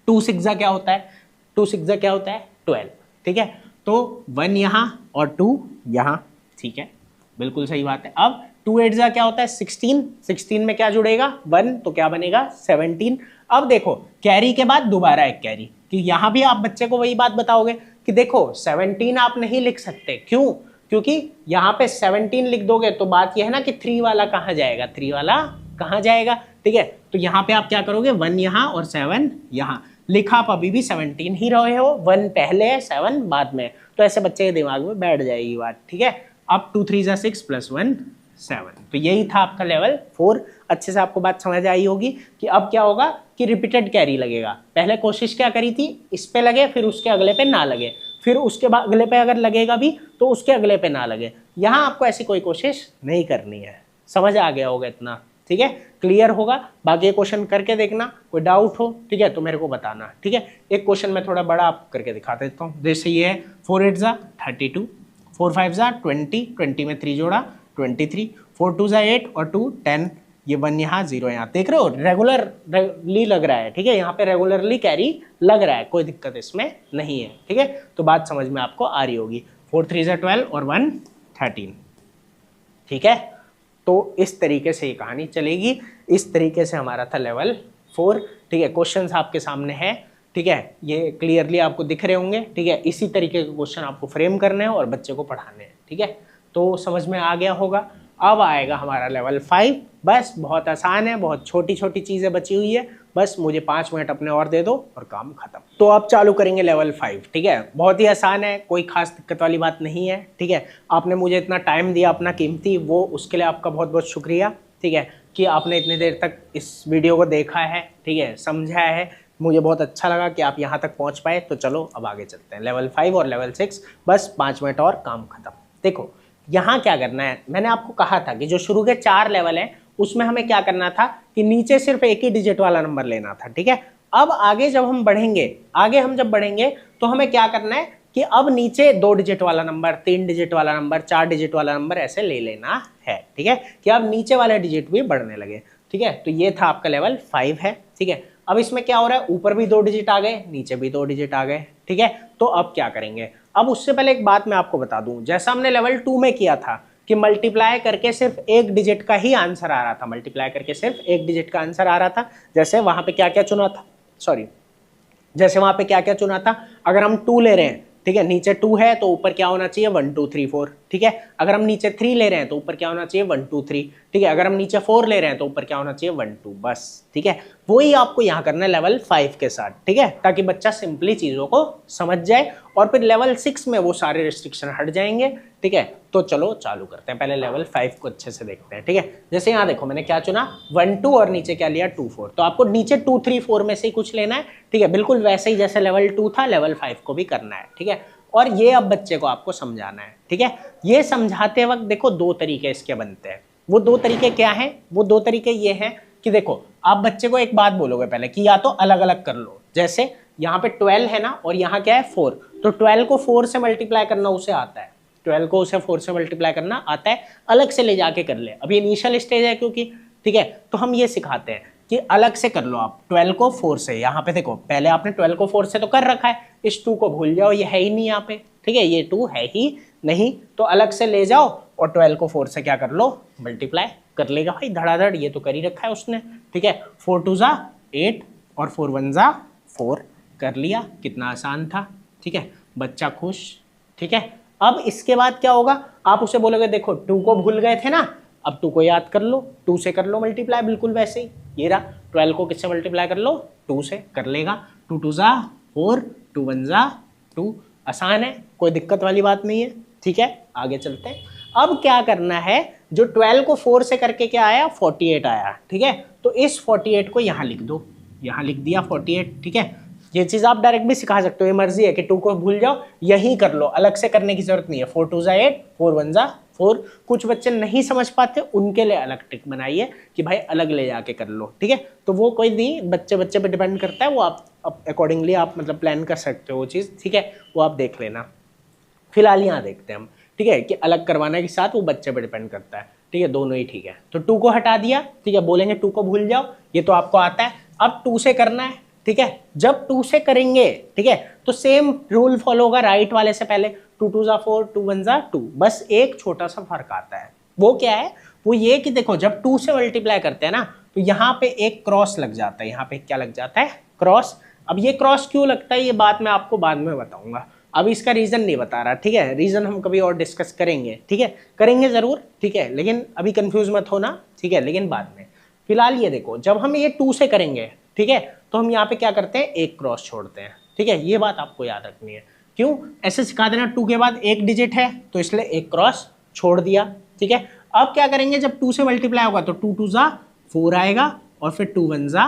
2 6 क्या होता है, 2 6 क्या होता है 12, ठीक है, तो 1 यहाँ और 2 यहाँ, ठीक है, बिल्कुल सही बात है। अब 2 8 क्या होता है 16, 16 में क्या जुड़ेगा 1, तो क्या बनेगा 17। अब देखो कैरी के बाद दोबारा एक कैरी, कि यहाँ भी आप बच्चे को वही बात बताओगे कि देखो 17 आप नहीं लिख सकते, क्यों, क्योंकि यहाँ पे 17 लिख दोगे तो बात यह है ना कि 3 वाला कहाँ जाएगा, 3 वाला कहाँ जाएगा, ठीक है। तो यहाँ पे आप क्या करोगे 1 यहाँ और 7 यहाँ, लिखा आप अभी भी 17 ही रहे हो, 1 पहले है 7 बाद में, तो ऐसे बच्चे के दिमाग में बैठ जाएगी बात, ठीक है। अब 2 3 6 + 1 7, तो यही था आपका लेवल 4। अच्छे से आपको बात समझ आई होगी कि अब क्या होगा कि रिपीटेड कैरी लगेगा। पहले कोशिश क्या करी थी, इस पे लगे फिर उसके अगले पे ना लगे, फिर उसके बाद अगले पे अगर लगेगा भी तो उसके अगले पे ना लगे। यहाँ आपको ऐसी कोई कोशिश नहीं करनी है। समझ आ गया होगा इतना, ठीक है, क्लियर होगा। बाकी क्वेश्चन करके देखना, कोई डाउट हो, ठीक है, तो मेरे को बताना, ठीक है। एक क्वेश्चन मैं थोड़ा बड़ा आप करके दिखा देता हूँ। जैसे ये है 4 8 32, 4 5 20, 20 में 3 जोड़ा 23, 4 2 8 और 2 10, ये 1 यहाँ 0 यहाँ, देख रहे हो रेगुलरली लग रहा है, ठीक है, यहाँ पे रेगुलरली कैरी लग रहा है, कोई दिक्कत इसमें नहीं है, ठीक है। तो बात समझ में आपको आ रही होगी। 4 3 12 और 1 13, ठीक है। तो इस तरीके से ये कहानी चलेगी। इस तरीके से हमारा था लेवल 4, ठीक है। क्वेश्चंस आपके सामने है, ठीक है, ये क्लियरली आपको दिख रहे होंगे, ठीक है। इसी तरीके के क्वेश्चन आपको फ्रेम करने हैं और बच्चे को पढ़ाने हैं, ठीक है। तो समझ में आ गया होगा। अब आएगा हमारा लेवल 5, बस बहुत आसान है, बहुत छोटी छोटी चीज़ें बची हुई है, बस मुझे 5 मिनट अपने और दे दो और काम खत्म। तो अब चालू करेंगे लेवल 5, ठीक है। बहुत ही आसान है, कोई खास दिक्कत वाली बात नहीं है, ठीक है। आपने मुझे इतना टाइम दिया अपना कीमती, वो उसके लिए आपका बहुत बहुत शुक्रिया, ठीक है, कि आपने इतनी देर तक इस वीडियो को देखा है, ठीक है, समझा है। मुझे बहुत अच्छा लगा कि आप यहाँ तक पहुँच पाए। तो चलो अब आगे चलते हैं, लेवल 5 और लेवल 6, बस 5 मिनट और काम खत्म। देखो यहाँ क्या करना है, मैंने आपको कहा था कि जो शुरू के 4 लेवल हैं उसमें हमें क्या करना था कि नीचे सिर्फ एक ही डिजिट वाला नंबर लेना था, ठीक है। अब आगे जब हम बढ़ेंगे, जब बढ़ेंगे तो हमें क्या करना है कि अब नीचे 2 डिजिट वाला नंबर, 3 डिजिट वाला नंबर, 4 डिजिट वाला नंबर ऐसे ले लेना है, ठीक है, कि अब नीचे वाले डिजिट भी बढ़ने लगे, ठीक है। तो ये था आपका लेवल 5 है, ठीक है। अब इसमें क्या हो रहा है, ऊपर भी 2 डिजिट आ गए, नीचे भी 2 डिजिट आ गए, ठीक है। तो अब क्या करेंगे, अब उससे पहले एक बात मैं आपको बता दूं, जैसा हमने लेवल 2 में किया था कि मल्टीप्लाई करके सिर्फ एक डिजिट का ही आंसर आ रहा था, मल्टीप्लाई करके सिर्फ एक डिजिट का आंसर आ रहा था। जैसे वहां पे क्या क्या चुना था, जैसे वहां पे क्या क्या चुना था, अगर हम 2 ले रहे हैं, ठीक है, नीचे 2 है तो ऊपर क्या होना चाहिए 1 2 3 4, ठीक है। अगर हम नीचे 3 ले रहे हैं तो ऊपर क्या होना चाहिए 1 2 3, ठीक है। अगर हम नीचे 4 ले रहे हैं तो ऊपर क्या होना चाहिए 1 2, बस, ठीक है। वही आपको यहाँ करना है लेवल 5 के साथ, ठीक है, ताकि बच्चा सिंपली चीजों को समझ जाए और फिर लेवल 6 में वो सारे रिस्ट्रिक्शन हट जाएंगे, ठीक है। तो चलो चालू करते हैं, पहले लेवल 5 को अच्छे से देखते हैं, ठीक है। जैसे यहाँ देखो मैंने क्या चुना 1 2 और नीचे क्या लिया 2 4, तो आपको नीचे 2 3 4 में से ही कुछ लेना है, ठीक है। बिल्कुल वैसे ही जैसे लेवल 2 था लेवल 5 को भी करना है, ठीक है। और ये अब बच्चे को आपको समझाना है, ठीक है। ये समझाते वक्त देखो 2 तरीके इसके बनते हैं। वो 2 तरीके क्या हैं? वो 2 तरीके ये हैं कि देखो आप बच्चे को एक बात बोलोगे पहले कि या तो अलग अलग कर लो, जैसे यहाँ पे 12 है ना और यहाँ क्या है 4, तो 12 को 4 से मल्टीप्लाई करना उसे आता है, 12 को उसे 4 से मल्टीप्लाई करना आता है, अलग से ले जाके कर ले। अभी इनिशियल स्टेज है क्योंकि, ठीक है। तो हम ये सिखाते हैं कि अलग से कर लो आप 12 को 4 से। यहाँ पे देखो पहले आपने 12 को 4 से तो कर रखा है, इस 2 को भूल जाओ, ये है ही नहीं यहाँ पे, ठीक है। ये 2 है ही नहीं, तो अलग से ले जाओ और 12 को 4 से क्या कर लो मल्टीप्लाई कर लेगा भाई धड़ाधड़, ये तो कर ही रखा है उसने, ठीक है। 4 2 जा 8 और 4 1 जा 4, कर लिया, कितना आसान था, ठीक है। बच्चा खुश, ठीक है। अब इसके बाद क्या होगा, आप उसे बोलोगे देखो 2 को भूल गए थे ना, अब 2 को याद कर लो, 2 से कर लो मल्टीप्लाई, बिल्कुल वैसे ही। ये रहा 12 को किससे मल्टीप्लाई कर लो 2 से, कर लेगा। 2 2 जा 4, 2 1 जा 2, आसान है, कोई दिक्कत वाली बात नहीं है, ठीक है। आगे चलते हैं। अब क्या करना है, जो 12 को 4 से करके क्या आया 48 आया, ठीक है। तो इस 48 को यहाँ लिख दो, यहाँ लिख दिया 48, ठीक है। ये चीज आप डायरेक्ट भी सिखा सकते हो, ये मर्जी है कि 2 को भूल जाओ यही कर लो, अलग से करने की जरूरत नहीं है। 4 2 जा 8, 4 1 जा 4। कुछ बच्चे नहीं समझ पाते, उनके लिए अलग ट्रिक बनाइए कि भाई अलग ले जाके कर लो, ठीक है। तो वो कोई नहीं, बच्चे पे डिपेंड करता है, वो आप अकॉर्डिंगली आप मतलब प्लान कर सकते हो वो चीज़, ठीक है। वो आप देख लेना। फिलहाल यहाँ देखते हैं हम, ठीक है, कि अलग करवाने के साथ वो बच्चे पे डिपेंड करता है, ठीक है। दोनों ही ठीक है। तो 2 को हटा दिया, ठीक है। बोलेंगे 2 को भूल जाओ, ये तो आपको आता है। अब 2 से करना है, ठीक है। जब 2 से करेंगे, ठीक है, तो सेम रूल फॉलो होगा राइट वाले से पहले, 2 2 जा 4, 2 1 जा 2। बस एक छोटा सा फर्क आता है, वो क्या है, वो ये कि देखो जब 2 से मल्टीप्लाई करते हैं ना, तो यहाँ पे एक क्रॉस लग जाता है, यहाँ पे क्या लग जाता है क्रॉस। अब ये क्रॉस क्यों लगता है ये बात मैं आपको बाद में बताऊंगा, अब इसका रीजन नहीं बता रहा, ठीक है। रीजन हम कभी और डिस्कस करेंगे, ठीक है, करेंगे जरूर, ठीक है, लेकिन अभी कंफ्यूज मत होना, ठीक है, लेकिन बाद में। फिलहाल ये देखो जब हम ये 2 से करेंगे, ठीक है, तो हम यहाँ पे क्या करते हैं एक क्रॉस छोड़ते हैं, ठीक है। ये बात आपको याद रखनी है, क्यों ऐसे सिखा देना, 2 के बाद एक डिजिट है तो इसलिए एक क्रॉस छोड़ दिया, ठीक है। अब क्या करेंगे, जब 2 से मल्टीप्लाई होगा तो 2 2 जा 4 आएगा और फिर 2 1 जा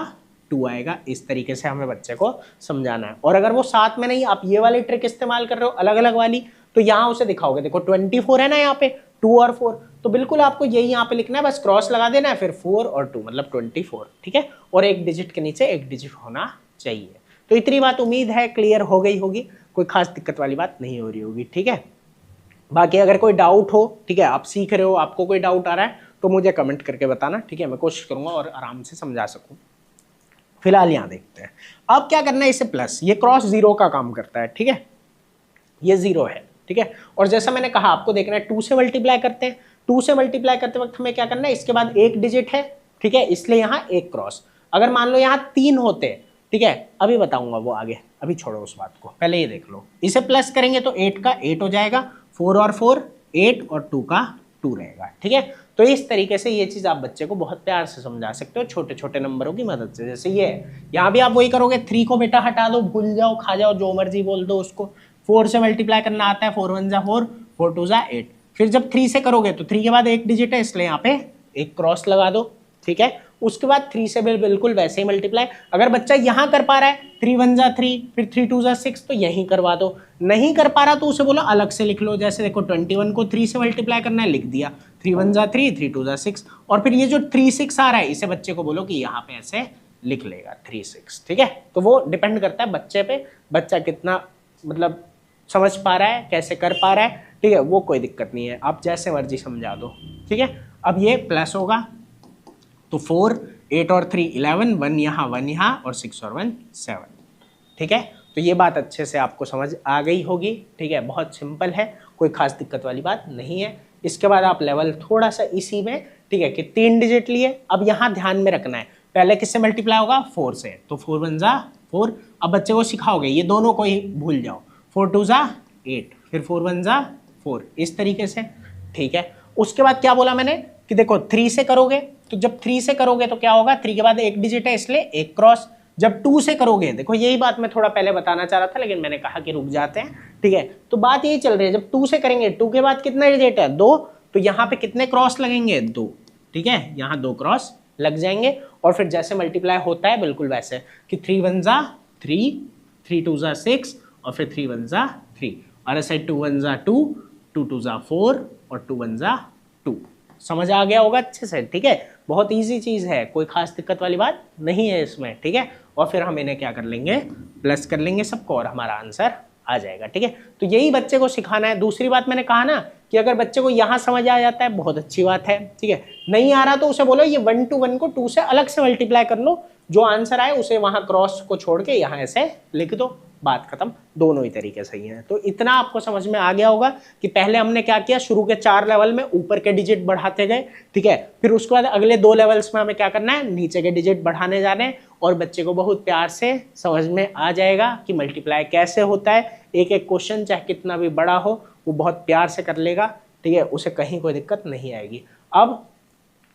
2 आएगा। इस तरीके से हमें बच्चे को समझाना है। और अगर वो साथ में नहीं, आप ये वाली ट्रिक इस्तेमाल कर रहे हो अलग अलग वाली, तो यहाँ उसे दिखाओगे, देखो 24 है ना यहाँ पे 2 और 4, तो बिल्कुल आपको यही यहाँ पे लिखना है, बस क्रॉस लगा देना है, फिर 4 और 2 मतलब 24, ठीक है। और एक डिजिट के नीचे एक डिजिट होना चाहिए। तो इतनी बात उम्मीद है क्लियर हो गई होगी, कोई खास दिक्कत वाली बात नहीं हो रही होगी, ठीक है। बाकी अगर कोई डाउट हो, ठीक है, आप सीख रहे हो, आपको कोई डाउट आ रहा है तो मुझे कमेंट करके बताना, ठीक है, मैं कोशिश करूंगा और आराम से समझा सकूं। फिलहाल यहाँ देखते हैं अब क्या करना है, इसे प्लस, ये क्रॉस 0 का काम करता है, ठीक है, ये 0 है, ठीक है। और जैसा मैंने कहा आपको देखना है 2 से मल्टीप्लाई करते हैं, 2 से मल्टीप्लाई करते वक्त हमें क्या करना है, इसके बाद एक डिजिट है, ठीक है, इसलिए यहाँ एक क्रॉस। अगर मान लो यहाँ 3 होते, ठीक है, अभी बताऊंगा वो आगे, अभी छोड़ो उस बात को, पहले ये देख लो। इसे प्लस करेंगे तो 8 का 8 हो जाएगा, 4 और 4 8 और 2 का 2 रहेगा, ठीक है। तो इस तरीके से ये चीज आप बच्चे को बहुत प्यार से समझा सकते हो छोटे छोटे नंबरों की मदद से। जैसे ये यहाँ भी आप वही करोगे, 3 को बेटा हटा दो, भूल जाओ, खा जाओ, जो मर्जी बोल दो उसको। 4 से मल्टीप्लाई करना आता है, 4 1 जा 4, 4 2 जा 8। फिर जब 3 से करोगे तो 3 के बाद एक डिजिट है, इसलिए यहाँ पे एक क्रॉस लगा दो, ठीक है। उसके बाद 3 से बिल्कुल वैसे ही मल्टीप्लाई। अगर बच्चा यहाँ कर पा रहा है 3 1 जा 3, फिर 3 2 जा 6, तो यहीं करवा दो। नहीं कर पा रहा तो उसे बोलो अलग से लिख लो। जैसे देखो 21 को 3 से मल्टीप्लाई करना है, लिख दिया, 3 1 जा 3, 3 2 जा 6। और फिर ये जो 3 6 आ रहा है, इसे बच्चे को बोलो कि यहाँ पे ऐसे लिख लेगा 3 6, ठीक है। तो वो डिपेंड करता है बच्चे पे, बच्चा कितना मतलब समझ पा रहा है, कैसे कर पा रहा है, ठीक है, वो कोई दिक्कत नहीं है, आप जैसे मर्जी समझा दो, ठीक है। अब ये प्लस होगा तो 4 8 और 3 11, 1 यहाँ और 6 और 1 7, ठीक है। तो ये बात अच्छे से आपको समझ आ गई होगी, ठीक है, बहुत सिंपल है, कोई खास दिक्कत वाली बात नहीं है। इसके बाद आप लेवल थोड़ा सा इसी में, ठीक है, कि 3 डिजिट लिए। अब यहाँ ध्यान में रखना है, पहले किससे मल्टीप्लाई होगा 4 से, तो 4 1 जा 4। अब बच्चे को सिखाओगे ये दोनों को ही भूल जाओ, 4 2 जा 8, फिर 4 1 जा 4, इस तरीके से, ठीक है। उसके बाद क्या बोला मैंने कि देखो 3 से करोगे, तो जब 3 से करोगे तो क्या होगा, 3 के बाद एक डिजिट है इसलिए एक क्रॉस, जब 2 से करोगे, देखो यही बात मैं थोड़ा पहले बताना चाह रहा था लेकिन मैंने कहा कि रुक जाते हैं, ठीक है। तो बात यही चल रही है, जब 2 से करेंगे, 2 के बाद कितना डिजिट है 2, तो यहाँ पे कितने क्रॉस लगेंगे 2, ठीक है, यहाँ 2 क्रॉस लग जाएंगे। और फिर जैसे मल्टीप्लाई होता है बिल्कुल वैसे कि 3 1 जा 3, 3 2 जा 6 और फिर 3 1 जा 3, और ऐसे 2 1 जा 2, 2 2 जा 4 और 2 1 जा 2। समझ आ गया होगा अच्छे से, ठीक है। बहुत इजी चीज़ है, कोई खास दिक्कत वाली बात नहीं है इसमें, ठीक है। और फिर हम इन्हें क्या कर लेंगे, प्लस कर लेंगे सबको और हमारा आंसर आ जाएगा, ठीक है। तो यही बच्चे को सिखाना है। दूसरी बात मैंने कहा ना कि अगर बच्चे को यहाँ समझ आ जाता है बहुत अच्छी बात है, ठीक है। नहीं आ रहा तो उसे बोलो ये 1 to 1 को 2 से अलग से मल्टीप्लाई कर लो, जो आंसर आए उसे वहाँ क्रॉस को छोड़ के यहाँ ऐसे लिख दो, बात खत्म। दोनों ही तरीके सही हैं। तो इतना आपको समझ में आ गया होगा कि पहले हमने क्या किया, शुरू के 4 लेवल में ऊपर के डिजिट बढ़ाते गए, ठीक है। फिर उसके बाद अगले 2 लेवल्स में हमें क्या करना है, नीचे के डिजिट बढ़ाने जाने हैं, और बच्चे को बहुत प्यार से समझ में आ जाएगा कि मल्टीप्लाई कैसे होता है। एक एक क्वेश्चन चाहे कितना भी बड़ा हो वो बहुत प्यार से कर लेगा, ठीक है, उसे कहीं कोई दिक्कत नहीं आएगी। अब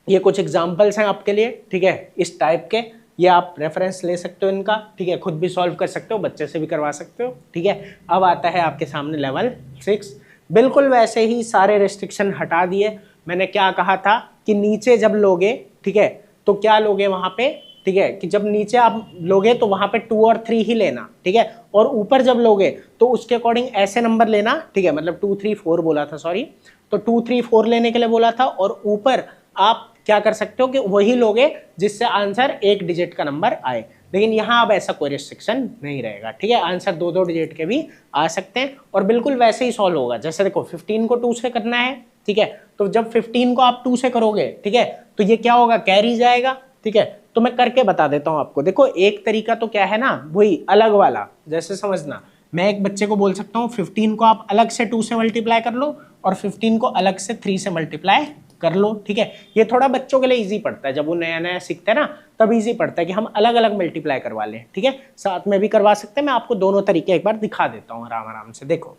ये कुछ एग्जाम्पल्स हैं आपके लिए, ठीक है, इस टाइप के, ये आप रेफरेंस ले सकते हो इनका, ठीक है, खुद भी सॉल्व कर सकते हो, बच्चे से भी करवा सकते हो, ठीक है। अब आता है आपके सामने लेवल 6। बिल्कुल वैसे ही सारे रेस्ट्रिक्शन हटा दिए। मैंने क्या कहा था कि नीचे जब लोगे, ठीक है, तो क्या लोगे वहाँ पे, ठीक है, कि जब नीचे आप लोगे तो वहाँ पे 2 और 3 ही लेना, ठीक है। और ऊपर जब लोगे तो उसके अकॉर्डिंग ऐसे नंबर लेना, ठीक है, मतलब 2 3 4 बोला था, सॉरी, तो 2 3 4 लेने के लिए बोला था। और ऊपर आप क्या कर सकते हो कि वही लोगे जिससे आंसर 1 डिजिट का नंबर आए, लेकिन यहाँ अब ऐसा कोई रिस्ट्रिक्शन नहीं रहेगा, ठीक है। आंसर 2 डिजिट के भी आ सकते हैं और बिल्कुल वैसे ही सॉल्व होगा। जैसे देखो 15 को 2 से करना है, ठीक है, तो जब 15 को आप 2 से करोगे, ठीक है, तो ये क्या होगा, कैरी जाएगा, ठीक है। तो मैं करके बता देता हूँ आपको। देखो एक तरीका तो क्या है ना, वही अलग वाला, जैसे समझना, मैं एक बच्चे को बोल सकता हूँ 15 को आप अलग से 2 से मल्टीप्लाई कर लो और 15 को अलग से 3 से मल्टीप्लाई कर लो, ठीक है। ये थोड़ा बच्चों के लिए इजी पड़ता है, जब वो नया नया सीखते हैं ना तब इजी पड़ता है कि हम अलग अलग मल्टीप्लाई करवा लें, ठीक है। साथ में भी करवा सकते हैं, मैं आपको दोनों तरीके एक बार दिखा देता हूँ आराम आराम से। देखो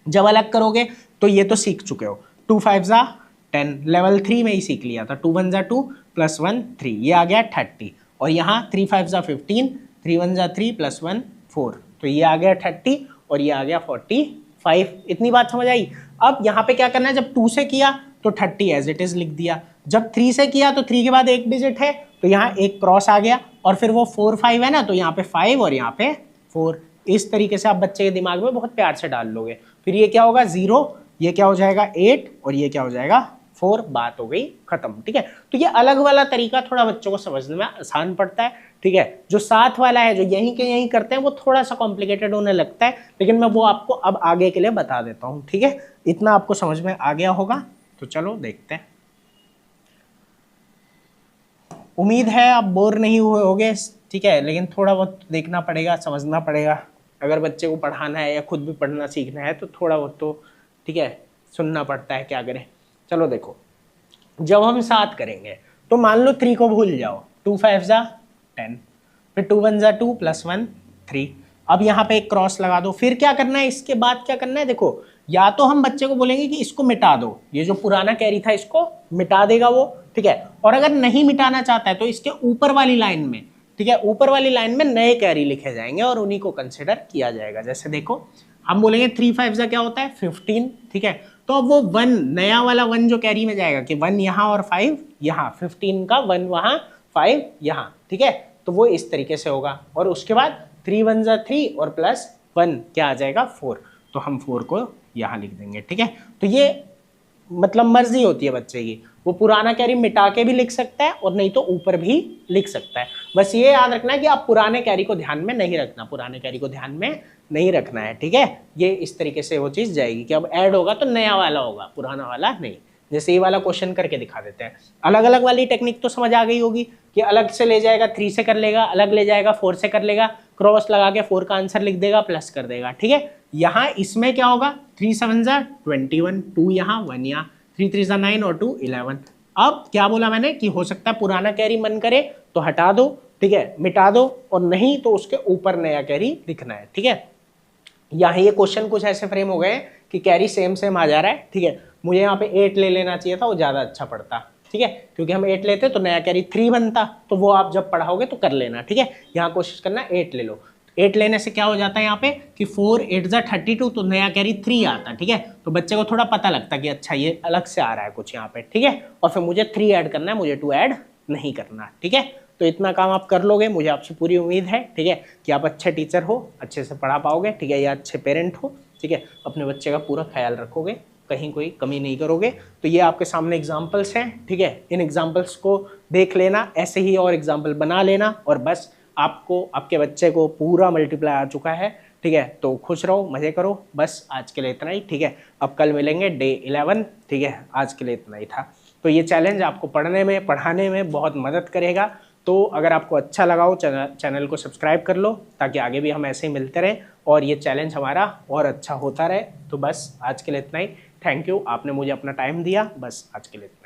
जब अलग करोगे तो ये तो सीख चुके हो, 2 5 जा 10, लेवल 3 में ही सीख लिया था, 2 1 जा 2 + 1 3, ये आ गया 30, और यहाँ 3 5 जा 15, 3 1 जा 3 + 1 4, तो ये आ गया 30 और ये आ गया 45। इतनी बात समझ आई। अब यहाँ पे क्या करना है, जब 2 से किया तो 30 एज इट इज लिख दिया, जब 3 से किया तो 3 के बाद 1 डिजिट है तो यहाँ एक क्रॉस आ गया, और फिर वो 4 5 है ना, तो यहाँ पे 5 और यहाँ पे 4। इस तरीके से आप बच्चे के दिमाग में बहुत प्यार से डाल लोगे। फिर ये क्या होगा 0, ये क्या हो जाएगा 8 और ये क्या हो जाएगा 4, बात हो गई खत्म, ठीक है। तो ये अलग वाला तरीका थोड़ा बच्चों को समझने में आसान पड़ता है, ठीक है। जो साथ वाला है, जो यहीं के यहीं करते हैं, वो थोड़ा सा कॉम्प्लिकेटेड होने लगता है, लेकिन मैं वो आपको अब आगे के लिए बता देता हूँ, ठीक है। इतना आपको समझ में आ गया होगा, तो चलो देखते हैं। उम्मीद है आप बोर नहीं हुए होगे, ठीक है, लेकिन थोड़ा बहुत देखना पड़ेगा, समझना पड़ेगा। अगर बच्चे को पढ़ाना है या खुद भी पढ़ना सीखना है तो थोड़ा बहुत तो, ठीक है, सुनना पड़ता है, क्या करें। चलो देखो, जब हम 7 करेंगे तो मान लो 3 को भूल जाओ, 2 5 जा 10, फिर 2 1 जा 2 + 1 3। अब यहाँ पे एक क्रॉस लगा दो। फिर क्या करना है, इसके बाद क्या करना है, देखो या तो हम बच्चे को बोलेंगे कि इसको मिटा दो, ये जो पुराना कैरी था इसको मिटा देगा वो, ठीक है। और अगर नहीं मिटाना चाहता है तो इसके ऊपर वाली लाइन में, ठीक है, ऊपर वाली लाइन में नए कैरी लिखे जाएंगे और उन्हीं को कंसिडर किया जाएगा। जैसे देखो हम बोलेंगे 3 5 जा क्या होता है 15, ठीक है, तो अब वो 1 नया वाला 1 जो कैरी में जाएगा कि 1 यहाँ और 5 यहाँ, 15 का 1 वहाँ 5 यहाँ, ठीक है। तो वो इस तरीके से होगा। और उसके बाद 3 1 जा 3 और +1 क्या आ जाएगा 4, तो हम 4 को यहाँ लिख देंगे, ठीक है। तो ये मतलब मर्जी होती है बच्चे की, वो पुराना कैरी मिटा के भी लिख सकता है और नहीं तो ऊपर भी लिख सकता है। बस ये याद रखना है कि आप पुराने कैरी को ध्यान में नहीं रखना, पुराने कैरी को ध्यान में नहीं रखना है, ठीक है। ये इस तरीके से वो चीज़ जाएगी कि अब ऐड होगा तो नया वाला होगा, पुराना वाला नहीं। जैसे ये वाला क्वेश्चन करके दिखा देते हैं। अलग अलग वाली टेक्निक तो समझ आ गई होगी कि अलग से ले जाएगा 3 से कर लेगा, अलग ले जाएगा 4 से कर लेगा, क्रॉस लगा के 4 का आंसर लिख देगा, प्लस कर देगा, ठीक है। यहाँ इसमें क्या होगा 3 7 जा 21, 2 यहाँ 1 यहाँ, 3 3 जा 9 और 2 11। अब क्या बोला मैंने कि हो सकता है पुराना कैरी मन करे तो हटा दो, ठीक है, मिटा दो, और नहीं तो उसके ऊपर नया कैरी लिखना है, ठीक है। यहाँ ये क्वेश्चन कुछ ऐसे फ्रेम हो गए कि कैरी सेम सेम आ जा रहा है, ठीक है। मुझे यहाँ पे 8 ले लेना चाहिए था, वो ज़्यादा अच्छा पड़ता, ठीक है। ठीक है, क्योंकि हम 8 लेते तो नया कैरी 3 बनता, तो वो आप जब पढ़ाओगे तो कर लेना, ठीक है। यहाँ कोशिश करना 8 ले लो। 8 लेने से क्या हो जाता है यहाँ पे कि 4 8 जा 32, तो नया कैरी 3 आता, ठीक है। तो बच्चे को थोड़ा पता लगता कि अच्छा ये अलग से आ रहा है कुछ यहाँ पे, ठीक है। और फिर मुझे 3 ऐड करना है, मुझे 2 ऐड नहीं करना, ठीक है। तो इतना काम आप कर लोगे, मुझे आपसे पूरी उम्मीद है, ठीक है, कि आप अच्छे टीचर हो, अच्छे से पढ़ा पाओगे, ठीक है, या अच्छे पेरेंट हो, ठीक है, अपने बच्चे का पूरा ख्याल रखोगे, कहीं कोई कमी नहीं करोगे। तो ये आपके सामने एग्जाम्पल्स हैं, ठीक है, इन एग्जाम्पल्स को देख लेना, ऐसे ही और एग्जाम्पल बना लेना, और बस आपको आपके बच्चे को पूरा मल्टीप्लाई आ चुका है, ठीक है। तो खुश रहो, मजे करो, बस आज के लिए इतना ही, ठीक है। अब कल मिलेंगे डे 11, ठीक है। आज के लिए इतना ही था। तो ये चैलेंज आपको पढ़ने में पढ़ाने में बहुत मदद करेगा। तो अगर आपको अच्छा लगा हो चैनल को सब्सक्राइब कर लो, ताकि आगे भी हम ऐसे ही मिलते रहें और ये चैलेंज हमारा और अच्छा होता रहे। तो बस आज के लिए इतना ही। थैंक यू, आपने मुझे अपना टाइम दिया। बस आज के लिए इतना ही।